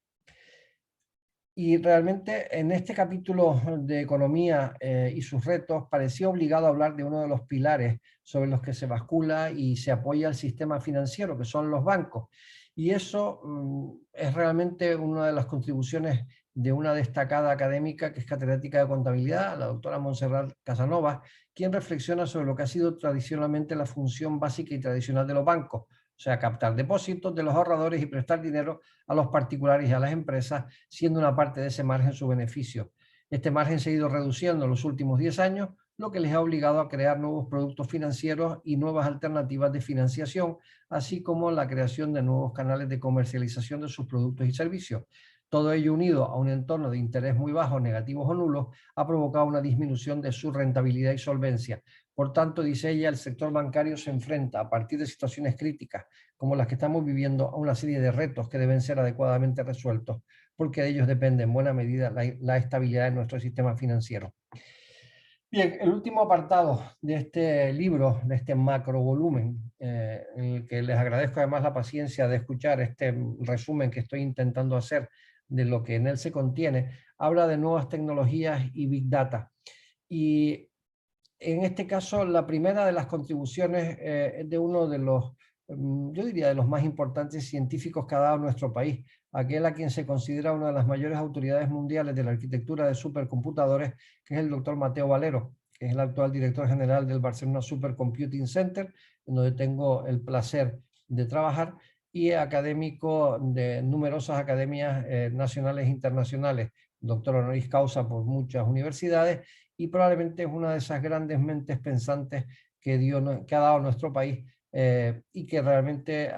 [SPEAKER 3] Y realmente en este capítulo de economía y sus retos parecía obligado a hablar de uno de los pilares sobre los que se bascula y se apoya el sistema financiero, que son los bancos. Y eso es realmente una de las contribuciones de una destacada académica que es catedrática de contabilidad, la doctora Montserrat Casanovas, quien reflexiona sobre lo que ha sido tradicionalmente la función básica y tradicional de los bancos, o sea, captar depósitos de los ahorradores y prestar dinero a los particulares y a las empresas, siendo una parte de ese margen su beneficio. Este margen se ha ido reduciendo en los últimos 10 años, lo que les ha obligado a crear nuevos productos financieros y nuevas alternativas de financiación, así como la creación de nuevos canales de comercialización de sus productos y servicios. Todo ello unido a un entorno de interés muy bajo, negativos o nulos, ha provocado una disminución de su rentabilidad y solvencia. Por tanto, dice ella, el sector bancario se enfrenta a partir de situaciones críticas como las que estamos viviendo a una serie de retos que deben ser adecuadamente resueltos, porque de ellos depende en buena medida la estabilidad de nuestro sistema financiero. Bien, el último apartado de este libro, de este macro volumen, en el que les agradezco además la paciencia de escuchar este resumen que estoy intentando hacer de lo que en él se contiene, habla de nuevas tecnologías y Big Data. Y en este caso, la primera de las contribuciones es de uno de los, yo diría, de los más importantes científicos que ha dado nuestro país, aquel a quien se considera una de las mayores autoridades mundiales de la arquitectura de supercomputadores, que es el doctor Mateo Valero, que es el actual director general del Barcelona Supercomputing Center, en donde tengo el placer de trabajar, y académico de numerosas academias nacionales e internacionales, doctor honoris causa por muchas universidades, y probablemente es una de esas grandes mentes pensantes que ha dado nuestro país y que realmente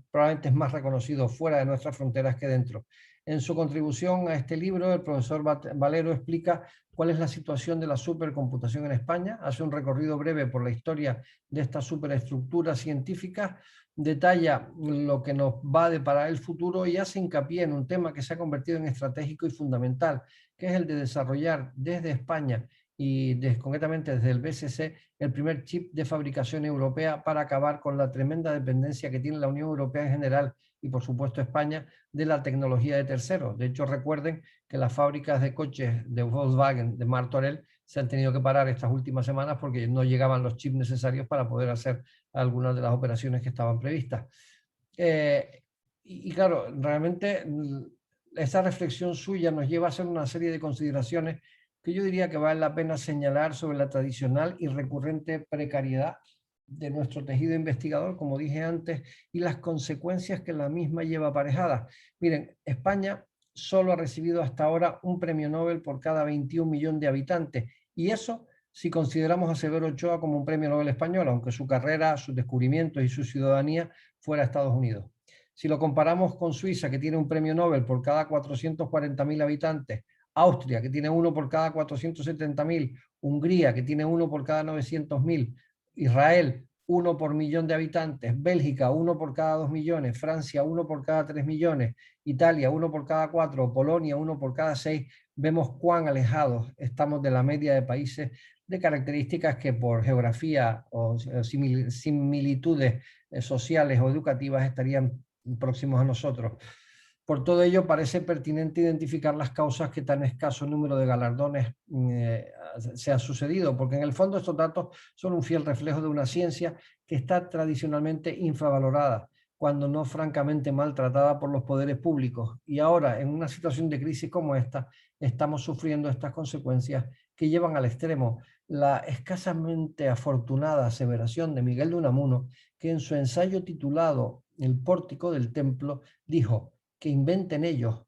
[SPEAKER 3] probablemente es más reconocido fuera de nuestras fronteras que dentro. En su contribución a este libro, el profesor Valero explica cuál es la situación de la supercomputación en España, hace un recorrido breve por la historia de esta superestructura científica, detalla lo que nos va a deparar el futuro y hace hincapié en un tema que se ha convertido en estratégico y fundamental, que es el de desarrollar desde España y concretamente desde el BSC, el primer chip de fabricación europea para acabar con la tremenda dependencia que tiene la Unión Europea en general y por supuesto España de la tecnología de terceros. De hecho, recuerden que las fábricas de coches de Volkswagen, de Martorell, se han tenido que parar estas últimas semanas porque no llegaban los chips necesarios para poder hacer algunas de las operaciones que estaban previstas. Y claro, realmente esa reflexión suya nos lleva a hacer una serie de consideraciones que yo diría que vale la pena señalar sobre la tradicional y recurrente precariedad de nuestro tejido investigador, como dije antes, y las consecuencias que la misma lleva aparejadas. Miren, España solo ha recibido hasta ahora un premio Nobel por cada 21 millones de habitantes, y eso si consideramos a Severo Ochoa como un premio Nobel español, aunque su carrera, sus descubrimientos y su ciudadanía fuera a Estados Unidos. Si lo comparamos con Suiza, que tiene un premio Nobel por cada 440.000 habitantes, Austria, que tiene uno por cada 470.000, Hungría, que tiene uno por cada 900.000, Israel, uno por millón de habitantes, Bélgica, uno por cada 2 millones, Francia, uno por cada 3 millones, Italia, uno por cada 4, Polonia, uno por cada 6, vemos cuán alejados estamos de la media de países de características que por geografía o similitudes sociales o educativas estarían próximos a nosotros. Por todo ello, parece pertinente identificar las causas que tan escaso número de galardones se han sucedido, porque en el fondo estos datos son un fiel reflejo de una ciencia que está tradicionalmente infravalorada, cuando no francamente maltratada por los poderes públicos. Y ahora, en una situación de crisis como esta, estamos sufriendo estas consecuencias que llevan al extremo la escasamente afortunada aseveración de Miguel de Unamuno, que en su ensayo titulado El pórtico del templo dijo: que inventen ellos,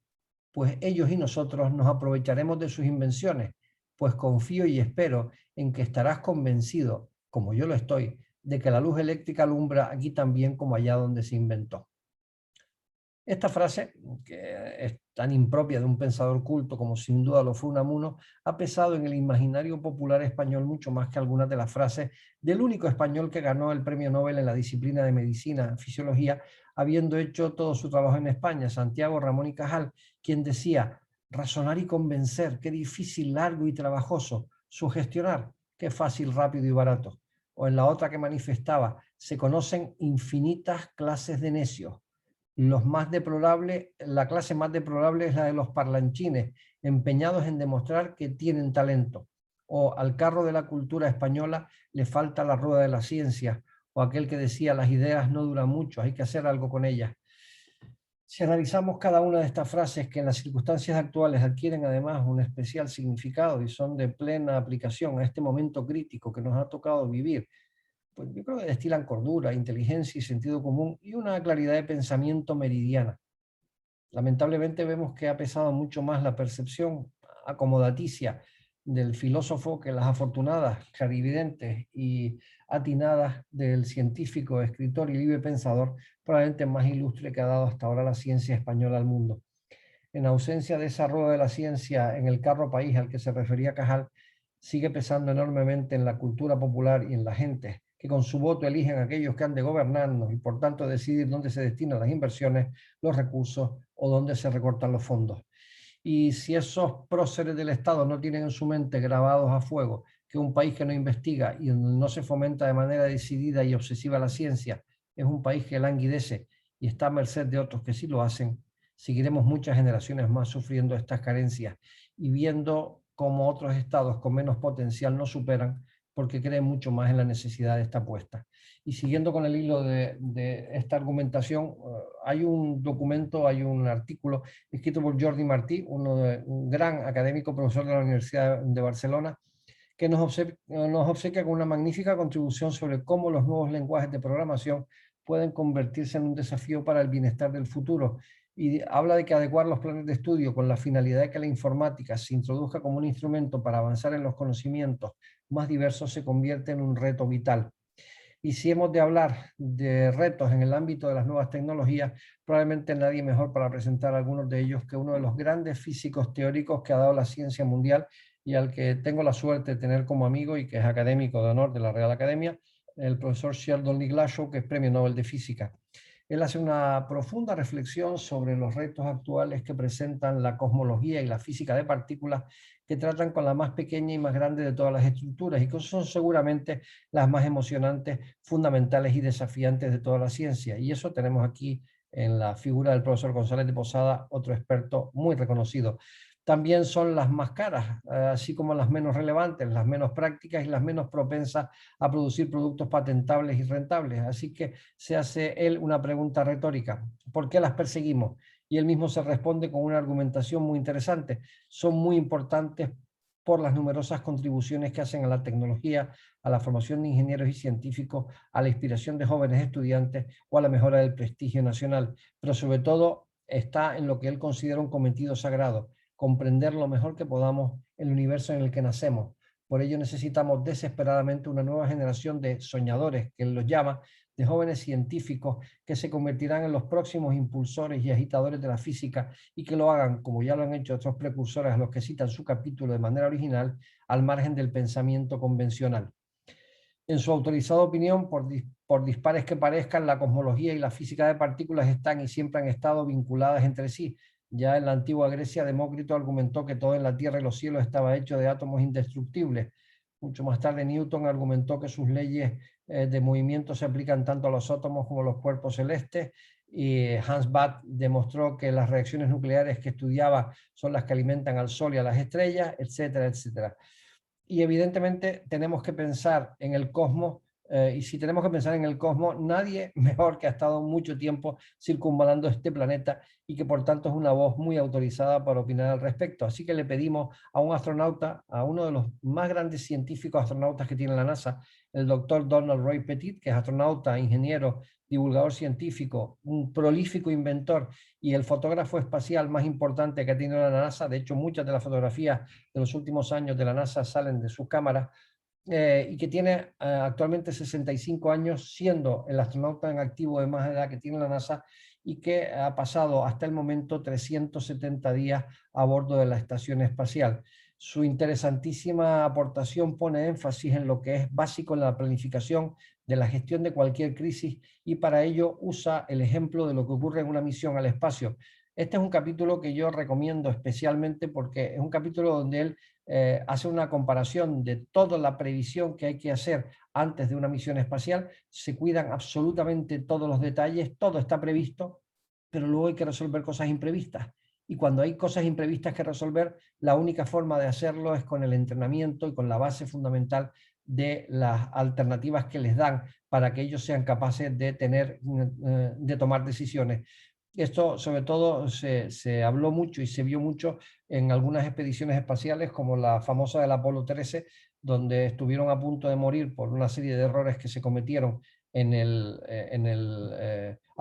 [SPEAKER 3] pues ellos y nosotros nos aprovecharemos de sus invenciones, pues confío y espero en que estarás convencido, como yo lo estoy, de que la luz eléctrica alumbra aquí también como allá donde se inventó. Esta frase, que es tan impropia de un pensador culto como sin duda lo fue Unamuno, ha pesado en el imaginario popular español mucho más que algunas de las frases del único español que ganó el premio Nobel en la disciplina de medicina, fisiología, habiendo hecho todo su trabajo en España, Santiago Ramón y Cajal, quien decía: razonar y convencer, qué difícil, largo y trabajoso; sugestionar, qué fácil, rápido y barato. O en la otra que manifestaba: se conocen infinitas clases de necios. La clase más deplorable es la de los parlanchines, empeñados en demostrar que tienen talento. O al carro de la cultura española le falta la rueda de la ciencia, o aquel que decía: las ideas no duran mucho, hay que hacer algo con ellas. Si analizamos cada una de estas frases, que en las circunstancias actuales adquieren además un especial significado y son de plena aplicación a este momento crítico que nos ha tocado vivir, pues yo creo que destilan cordura, inteligencia y sentido común y una claridad de pensamiento meridiana. Lamentablemente vemos que ha pesado mucho más la percepción acomodaticia del filósofo que las afortunadas, clarividentes y atinadas del científico, escritor y libre pensador, probablemente más ilustre que ha dado hasta ahora la ciencia española al mundo. En ausencia de esa rueda de la ciencia en el carro país al que se refería Cajal, sigue pesando enormemente en la cultura popular y en la gente, que con su voto eligen a aquellos que han de gobernarnos y por tanto decidir dónde se destinan las inversiones, los recursos o dónde se recortan los fondos. Y si esos próceres del Estado no tienen en su mente grabados a fuego que un país que no investiga y no se fomenta de manera decidida y obsesiva la ciencia es un país que languidece y está a merced de otros que sí lo hacen, seguiremos muchas generaciones más sufriendo estas carencias y viendo cómo otros estados con menos potencial no superan porque creen mucho más en la necesidad de esta apuesta. Y siguiendo con el hilo de esta argumentación, hay un documento, hay un artículo escrito por Jordi Martí, un gran académico, profesor de la Universidad de Barcelona, que nos obsequia con una magnífica contribución sobre cómo los nuevos lenguajes de programación pueden convertirse en un desafío para el bienestar del futuro. Y habla de que adecuar los planes de estudio con la finalidad de que la informática se introduzca como un instrumento para avanzar en los conocimientos más diversos se convierte en un reto vital. Y si hemos de hablar de retos en el ámbito de las nuevas tecnologías, probablemente nadie mejor para presentar algunos de ellos que uno de los grandes físicos teóricos que ha dado la ciencia mundial y al que tengo la suerte de tener como amigo y que es académico de honor de la Real Academia, el profesor Sheldon Lee Glashow, que es Premio Nobel de Física. Él hace una profunda reflexión sobre los retos actuales que presentan la cosmología y la física de partículas, que tratan con la más pequeña y más grande de todas las estructuras y que son seguramente las más emocionantes, fundamentales y desafiantes de toda la ciencia. Y eso tenemos aquí en la figura del profesor González de Posada, otro experto muy reconocido. también son las más caras, así como las menos relevantes, las menos prácticas y las menos propensas a producir productos patentables y rentables. Así que se hace él una pregunta retórica: ¿por qué las perseguimos? Y él mismo se responde con una argumentación muy interesante: son muy importantes por las numerosas contribuciones que hacen a la tecnología, a la formación de ingenieros y científicos, a la inspiración de jóvenes estudiantes o a la mejora del prestigio nacional. Pero sobre todo está en lo que él considera un cometido sagrado: comprender lo mejor que podamos el universo en el que nacemos. Por ello necesitamos desesperadamente una nueva generación de soñadores, que él los llama, de jóvenes científicos que se convertirán en los próximos impulsores y agitadores de la física, y que lo hagan, como ya lo han hecho otros precursores a los que citan su capítulo de manera original, al margen del pensamiento convencional. En su autorizada opinión, por dispares que parezcan, la cosmología y la física de partículas están y siempre han estado vinculadas entre sí. Ya en la antigua Grecia, Demócrito argumentó que todo en la tierra y los cielos estaba hecho de átomos indestructibles. Mucho más tarde, Newton argumentó que sus leyes de movimiento se aplican tanto a los átomos como a los cuerpos celestes, y Hans Bath demostró que las reacciones nucleares que estudiaba son las que alimentan al Sol y a las estrellas, etcétera, etcétera. Y evidentemente tenemos que pensar en el cosmos, y si tenemos que pensar en el cosmos, nadie mejor que ha estado mucho tiempo circunvalando este planeta y que por tanto es una voz muy autorizada para opinar al respecto. Así que le pedimos a un astronauta, a uno de los más grandes científicos astronautas que tiene la NASA, el doctor Donald Roy Petit, que es astronauta, ingeniero, divulgador científico, un prolífico inventor y el fotógrafo espacial más importante que ha tenido la NASA. De hecho, muchas de las fotografías de los últimos años de la NASA salen de sus cámaras, y que tiene actualmente 65 años, siendo el astronauta en activo de más edad que tiene la NASA, y que ha pasado hasta el momento 370 días a bordo de la estación espacial. Su interesantísima aportación pone énfasis en lo que es básico en la planificación de la gestión de cualquier crisis, y para ello usa el ejemplo de lo que ocurre en una misión al espacio. Este es un capítulo que yo recomiendo especialmente porque es un capítulo donde él hace una comparación de toda la previsión que hay que hacer antes de una misión espacial. Se cuidan absolutamente todos los detalles, todo está previsto, pero luego hay que resolver cosas imprevistas. Y cuando hay cosas imprevistas que resolver, la única forma de hacerlo es con el entrenamiento y con la base fundamental de las alternativas que les dan para que ellos sean capaces de tomar decisiones. Esto sobre todo se habló mucho y se vio mucho en algunas expediciones espaciales, como la famosa del Apolo 13, donde estuvieron a punto de morir por una serie de errores que se cometieron a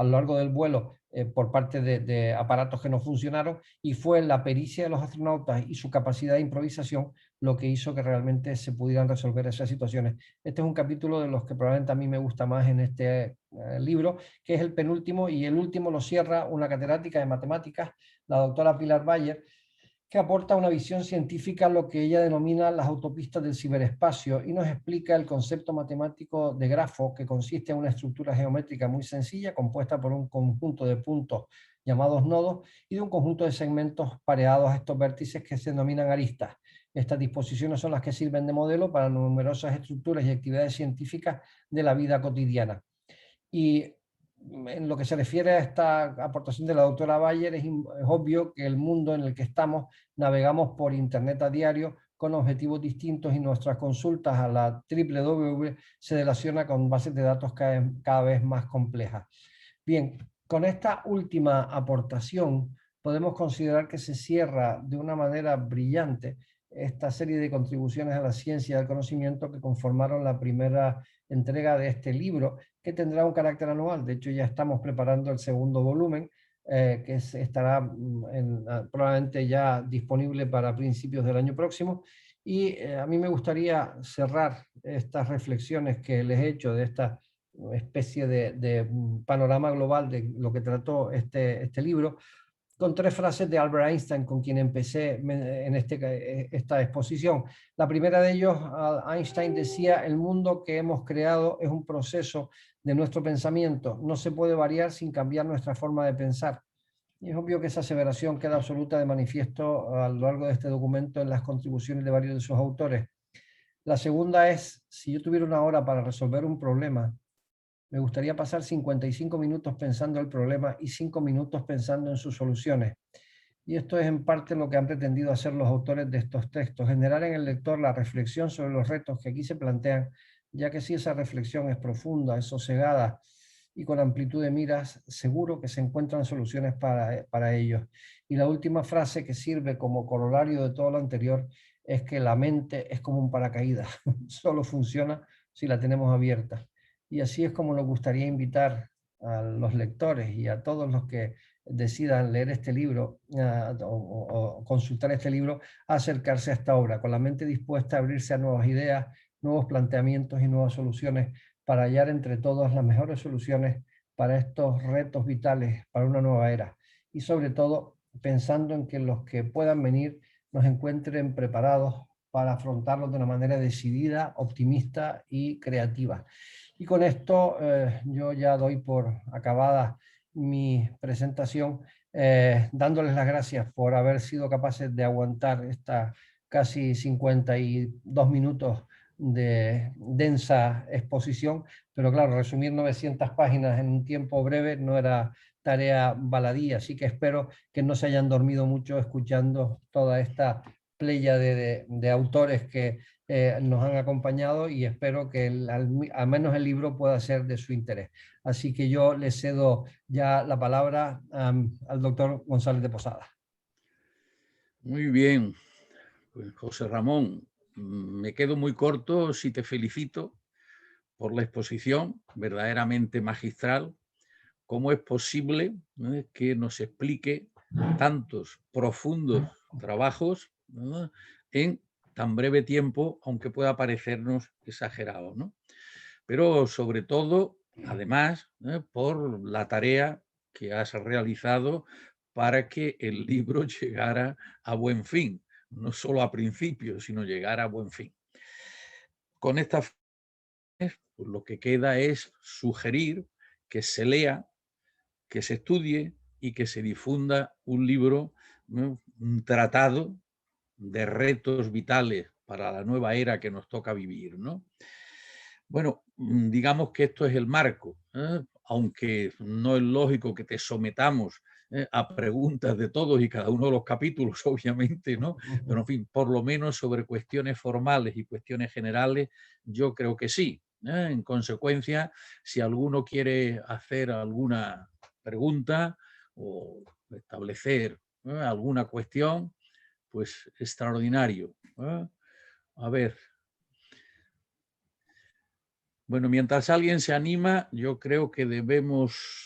[SPEAKER 3] lo largo del vuelo, por parte de aparatos que no funcionaron, y fue la pericia de los astronautas y su capacidad de improvisación lo que hizo que realmente se pudieran resolver esas situaciones. Este es un capítulo de los que probablemente a mí me gusta más en este libro, que es el penúltimo, y el último lo cierra una catedrática de matemáticas, la doctora Pilar Bayer, que aporta una visión científica a lo que ella denomina las autopistas del ciberespacio, y nos explica el concepto matemático de grafo, que consiste en una estructura geométrica muy sencilla compuesta por un conjunto de puntos llamados nodos y de un conjunto de segmentos pareados a estos vértices que se denominan aristas. Estas disposiciones son las que sirven de modelo para numerosas estructuras y actividades científicas de la vida cotidiana. Y en lo que se refiere a esta aportación de la doctora Bayer, es obvio que el mundo en el que estamos, navegamos por Internet a diario con objetivos distintos, y nuestras consultas a la www se relaciona con bases de datos cada vez más complejas. Bien, con esta última aportación podemos considerar que se cierra de una manera brillante esta serie de contribuciones a la ciencia y al conocimiento que conformaron la primera entrega de este libro, que tendrá un carácter anual. De hecho, ya estamos preparando el segundo volumen, que estará probablemente ya disponible para principios del año próximo. Y a mí me gustaría cerrar estas reflexiones que les he hecho de esta especie de panorama global de lo que trató este libro, con tres frases de Albert Einstein, con quien empecé en esta exposición. La primera de ellos, Einstein decía: el mundo que hemos creado es un proceso de nuestro pensamiento, no se puede variar sin cambiar nuestra forma de pensar. Y es obvio que esa aseveración queda absoluta de manifiesto a lo largo de este documento en las contribuciones de varios de sus autores. La segunda es: si yo tuviera una hora para resolver un problema, me gustaría pasar 55 minutos pensando el problema y 5 minutos pensando en sus soluciones. Y esto es en parte lo que han pretendido hacer los autores de estos textos, generar en el lector la reflexión sobre los retos que aquí se plantean, ya que si esa reflexión es profunda, es sosegada y con amplitud de miras, seguro que se encuentran soluciones para ellos. Y la última frase que sirve como corolario de todo lo anterior es que la mente es como un paracaídas, solo funciona si la tenemos abierta. Y así es como nos gustaría invitar a los lectores y a todos los que decidan leer este libro o consultar este libro, a acercarse a esta obra, con la mente dispuesta a abrirse a nuevas ideas, nuevos planteamientos y nuevas soluciones para hallar entre todos las mejores soluciones para estos retos vitales, para una nueva era. Y sobre todo, pensando en que los que puedan venir nos encuentren preparados para afrontarlos de una manera decidida, optimista y creativa. Y con esto yo ya doy por acabada mi presentación, dándoles las gracias por haber sido capaces de aguantar esta casi 52 minutos de densa exposición, pero claro, resumir 900 páginas en un tiempo breve no era tarea baladí, así que espero que no se hayan dormido mucho escuchando toda esta playa de autores que nos han acompañado, y espero que al menos el libro pueda ser de su interés. Así que yo le cedo ya la palabra al doctor González de Posada.
[SPEAKER 1] Muy bien, pues José Ramón, me quedo muy corto si te felicito por la exposición, verdaderamente magistral. ¿Cómo es posible que nos explique tantos profundos trabajos en tan breve tiempo, aunque pueda parecernos exagerado, ¿no? Pero sobre todo, además, por la tarea que has realizado para que el libro llegara a buen fin, no solo a principio, sino llegara a buen fin. Con esta pues lo que queda es sugerir que se lea, que se estudie y que se difunda un libro, ¿no?, un tratado de retos vitales para la nueva era que nos toca vivir, ¿no? Bueno, digamos que esto es el marco, aunque no es lógico que te sometamos a preguntas de todos y cada uno de los capítulos, obviamente, ¿no? Pero, en fin, por lo menos sobre cuestiones formales y cuestiones generales, yo creo que sí. En consecuencia, si alguno quiere hacer alguna pregunta o establecer alguna cuestión, pues extraordinario. A ver. Bueno, mientras alguien se anima, yo creo que debemos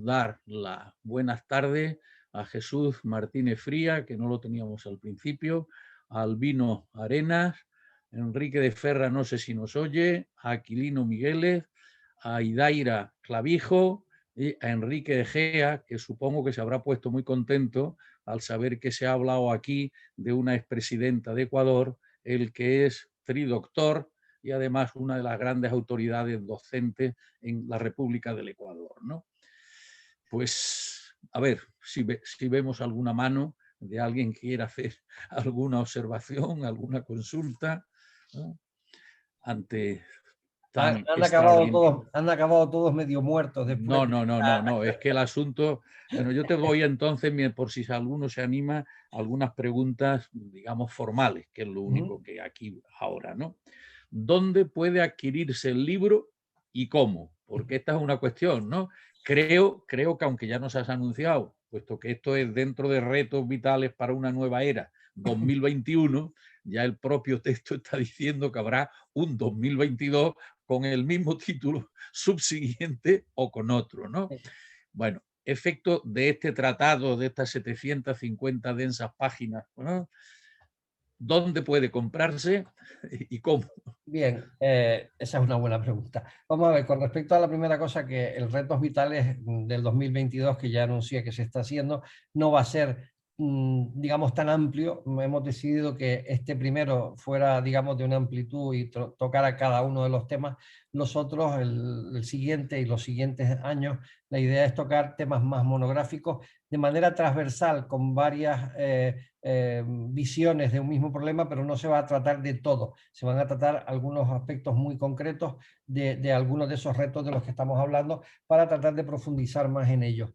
[SPEAKER 1] dar las buenas tardes a Jesús Martínez Fría, que no lo teníamos al principio, a Albino Arenas, a Enrique de Ferra, no sé si nos oye, a Aquilino Migueles, a Idaira Clavijo y a Enrique de Gea, que supongo que se habrá puesto muy contento al saber que se ha hablado aquí de una expresidenta de Ecuador, el que es tridoctor y además una de las grandes autoridades docentes en la República del Ecuador, ¿no? Pues a ver si vemos alguna mano de alguien que quiera hacer alguna observación, alguna consulta, ¿no?, ante tan extraordinario.
[SPEAKER 3] Han acabado todos medio muertos después.
[SPEAKER 1] No, es que el asunto... Bueno, yo te voy entonces, por si alguno se anima, algunas preguntas, digamos, formales, que es lo único que aquí ahora, ¿no? ¿Dónde puede adquirirse el libro y cómo? Porque esta es una cuestión, ¿no? Creo que aunque ya nos has anunciado, puesto que esto es dentro de retos vitales para una nueva era, 2021, ya el propio texto está diciendo que habrá un 2022 con el mismo título subsiguiente o con otro, ¿no? Bueno, efecto de este tratado, de estas 750 densas páginas, ¿no?, ¿dónde puede comprarse y cómo?
[SPEAKER 3] Bien, esa es una buena pregunta. Vamos a ver, con respecto a la primera cosa, que el Retos Vitales del 2022, que ya anuncié que se está haciendo, no va a ser, digamos, tan amplio. Hemos decidido que este primero fuera, digamos, de una amplitud y tocara cada uno de los temas. Los otros, el siguiente y los siguientes años, la idea es tocar temas más monográficos de manera transversal, con varias visiones de un mismo problema, pero no se va a tratar de todo. Se van a tratar algunos aspectos muy concretos de algunos de esos retos de los que estamos hablando, para tratar de profundizar más en ellos.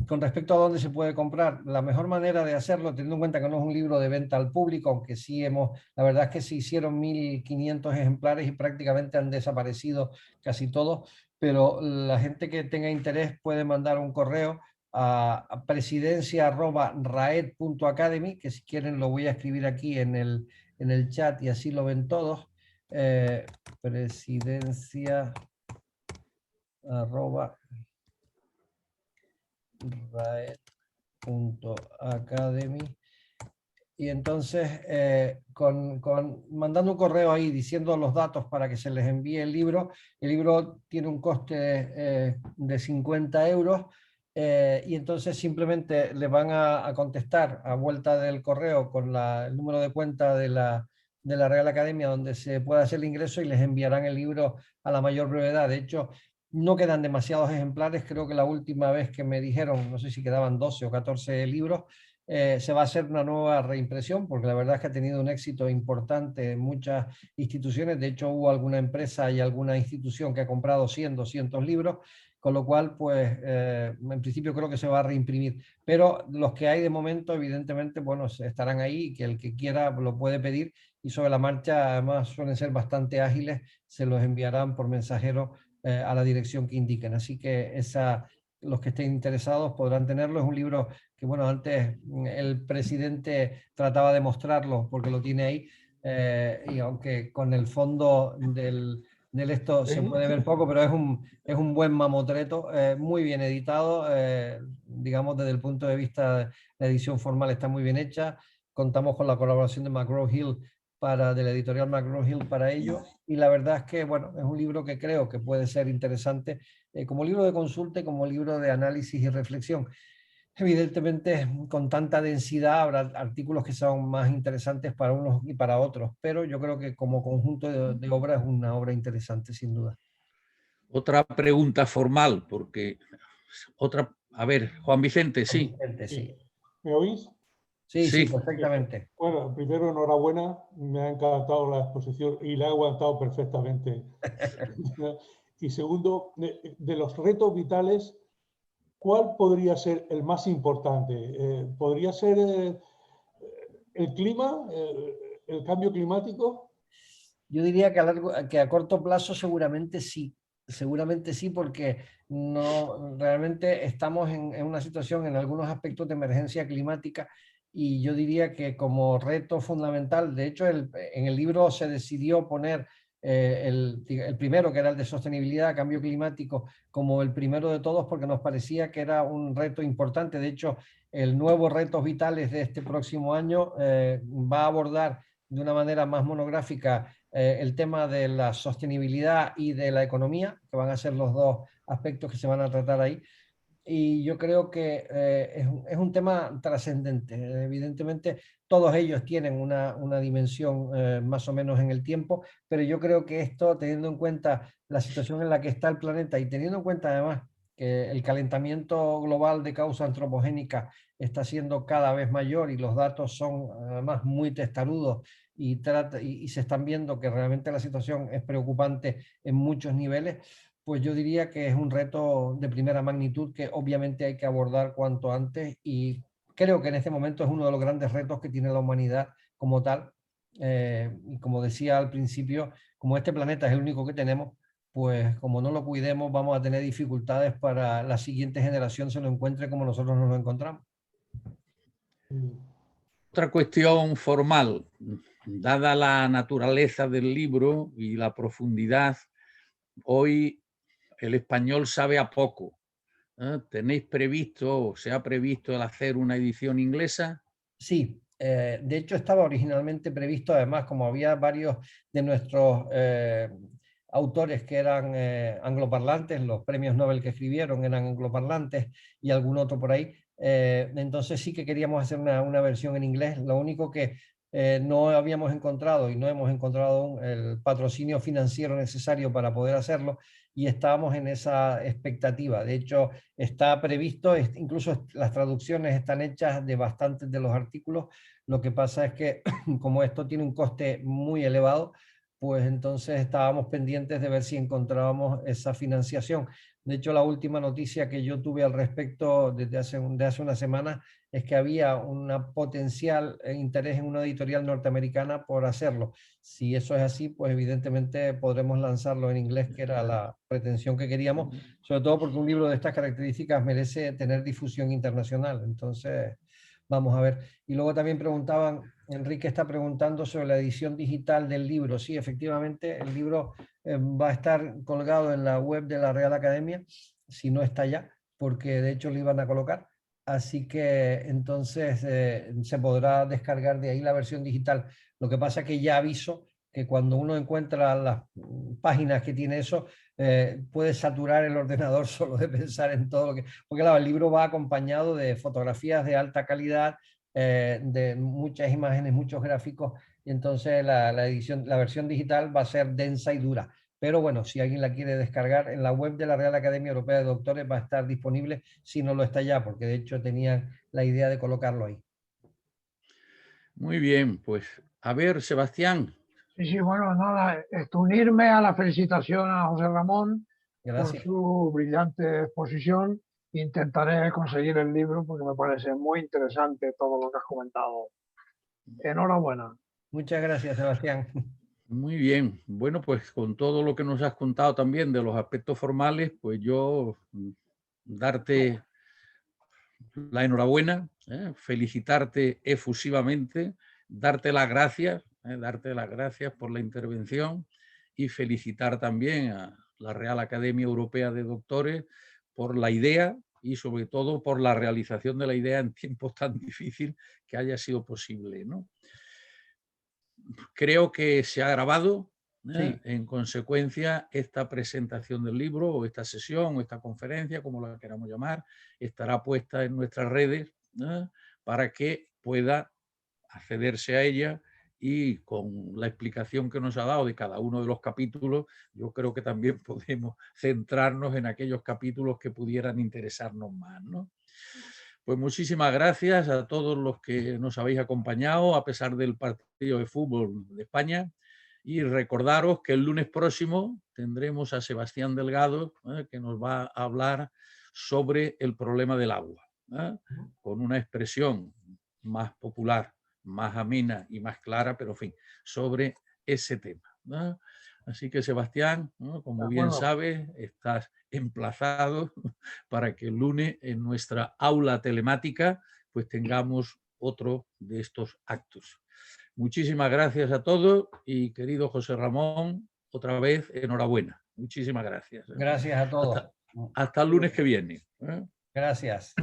[SPEAKER 3] con respecto a dónde se puede comprar, la mejor manera de hacerlo, teniendo en cuenta que no es un libro de venta al público, aunque sí la verdad es que se hicieron 1500 ejemplares y prácticamente han desaparecido casi todos, pero la gente que tenga interés puede mandar un correo a presidencia@raed.academy, que si quieren lo voy a escribir aquí en el chat y así lo ven todos. presidencia@raed.academy. Y entonces, mandando un correo ahí diciendo los datos para que se les envíe el libro tiene un coste de 50 euros, y entonces simplemente le van a contestar a vuelta del correo con el número de cuenta de la Real Academia donde se puede hacer el ingreso y les enviarán el libro a la mayor brevedad. De hecho, no quedan demasiados ejemplares, creo que la última vez que me dijeron, no sé si quedaban 12 o 14 libros. Se va a hacer una nueva reimpresión porque la verdad es que ha tenido un éxito importante en muchas instituciones. De hecho, hubo alguna empresa y alguna institución que ha comprado 100, 200 libros, con lo cual, pues, en principio creo que se va a reimprimir. Pero los que hay de momento, evidentemente, bueno, estarán ahí y que el que quiera lo puede pedir y sobre la marcha, además, suelen ser bastante ágiles, se los enviarán por mensajero a la dirección que indiquen. Así que los que estén interesados podrán tenerlo. Es un libro que, bueno, antes el presidente trataba de mostrarlo porque lo tiene ahí, y aunque con el fondo del esto se puede ver poco, pero es un buen mamotreto, muy bien editado, digamos desde el punto de vista de la edición formal está muy bien hecha. Contamos con la colaboración de McGraw-Hill de la editorial McGraw-Hill para ello, y la verdad es que, bueno, es un libro que creo que puede ser interesante como libro de consulta y como libro de análisis y reflexión. Evidentemente, con tanta densidad habrá artículos que son más interesantes para unos y para otros, pero yo creo que como conjunto de obra es una obra interesante, sin duda.
[SPEAKER 1] Otra pregunta formal, porque a ver, Juan Vicente, sí.
[SPEAKER 3] Sí.
[SPEAKER 4] ¿Me oís?
[SPEAKER 3] Sí, perfectamente.
[SPEAKER 4] Bueno, primero, enhorabuena, me ha encantado la exposición y la he aguantado perfectamente. Y segundo, de los retos vitales, ¿cuál podría ser el más importante? ¿Podría ser el clima, el cambio climático?
[SPEAKER 3] Yo diría que a corto plazo seguramente sí, porque realmente estamos en una situación en algunos aspectos de emergencia climática, y yo diría que como reto fundamental, de hecho en el libro se decidió poner el primero, que era el de sostenibilidad, cambio climático, como el primero de todos porque nos parecía que era un reto importante. De hecho, el nuevo Retos Vitales de este próximo año va a abordar de una manera más monográfica el tema de la sostenibilidad y de la economía, que van a ser los dos aspectos que se van a tratar ahí. Y yo creo que es un tema trascendente. Evidentemente, todos ellos tienen una dimensión más o menos en el tiempo, pero yo creo que esto, teniendo en cuenta la situación en la que está el planeta y teniendo en cuenta además que el calentamiento global de causa antropogénica está siendo cada vez mayor y los datos son además muy testarudos y se están viendo que realmente la situación es preocupante en muchos niveles, pues yo diría que es un reto de primera magnitud que obviamente hay que abordar cuanto antes, y creo que en este momento es uno de los grandes retos que tiene la humanidad como tal. Y como decía al principio, como este planeta es el único que tenemos, pues como no lo cuidemos vamos a tener dificultades para la siguiente generación se lo encuentre como nosotros nos lo encontramos.
[SPEAKER 1] Otra cuestión formal, dada la naturaleza del libro y la profundidad, hoy el español sabe a poco. ¿Tenéis previsto o se ha previsto el hacer una edición inglesa?
[SPEAKER 3] Sí, de hecho estaba originalmente previsto, además, como había varios de nuestros autores que eran angloparlantes, los premios Nobel que escribieron eran angloparlantes y algún otro por ahí, entonces sí que queríamos hacer una versión en inglés. Lo único que no habíamos encontrado y no hemos encontrado aún el patrocinio financiero necesario para poder hacerlo, y estábamos en esa expectativa. De hecho, está previsto, incluso las traducciones están hechas de bastantes de los artículos. Lo que pasa es que como esto tiene un coste muy elevado, pues entonces estábamos pendientes de ver si encontrábamos esa financiación. De hecho, la última noticia que yo tuve al respecto desde hace una semana es que había un potencial interés en una editorial norteamericana por hacerlo. Si eso es así, pues evidentemente podremos lanzarlo en inglés, que era la pretensión que queríamos, sobre todo porque un libro de estas características merece tener difusión internacional. Entonces, vamos a ver. Y luego también preguntaban, Enrique está preguntando sobre la edición digital del libro. Sí, efectivamente, el libro va a estar colgado en la web de la Real Academia, si no está ya, porque de hecho lo iban a colocar. Así que entonces se podrá descargar de ahí la versión digital. Lo que pasa es que ya aviso que cuando uno encuentra las páginas que tiene eso, puede saturar el ordenador solo de pensar en todo lo que... Porque claro, el libro va acompañado de fotografías de alta calidad, de muchas imágenes, muchos gráficos, y entonces la versión digital va a ser densa y dura. Pero bueno, si alguien la quiere descargar, en la web de la Real Academia Europea de Doctores va a estar disponible, si no lo está ya, porque de hecho tenían la idea de colocarlo ahí.
[SPEAKER 1] Muy bien, pues a ver, Sebastián.
[SPEAKER 5] Sí, bueno, nada, unirme a la felicitación a José Ramón
[SPEAKER 3] Gracias.
[SPEAKER 5] por su brillante exposición. Intentaré conseguir el libro porque me parece muy interesante todo lo que has comentado. Enhorabuena.
[SPEAKER 3] Muchas gracias, Sebastián.
[SPEAKER 1] Muy bien. Bueno, pues con todo lo que nos has contado también de los aspectos formales, pues yo darte la enhorabuena, felicitarte efusivamente, darte las gracias por la intervención y felicitar también a la Real Academia Europea de Doctores por la idea y sobre todo por la realización de la idea en tiempos tan difíciles que haya sido posible, ¿no? Creo que se ha grabado,
[SPEAKER 3] Sí.
[SPEAKER 1] en consecuencia, esta presentación del libro o esta sesión o esta conferencia, como la queramos llamar, estará puesta en nuestras redes para que pueda accederse a ella, y con la explicación que nos ha dado de cada uno de los capítulos, yo creo que también podemos centrarnos en aquellos capítulos que pudieran interesarnos más, ¿no? Pues muchísimas gracias a todos los que nos habéis acompañado a pesar del partido de fútbol de España, y recordaros que el lunes próximo tendremos a Sebastián Delgado, que nos va a hablar sobre el problema del agua, con una expresión más popular, más amena y más clara, pero en fin, sobre ese tema. Así que Sebastián, como bien sabes, estás emplazado para que el lunes en nuestra aula telemática pues tengamos otro de estos actos. Muchísimas gracias a todos y querido José Ramón, otra vez enhorabuena. Muchísimas gracias.
[SPEAKER 3] Gracias a todos.
[SPEAKER 1] Hasta el lunes que viene.
[SPEAKER 3] Gracias.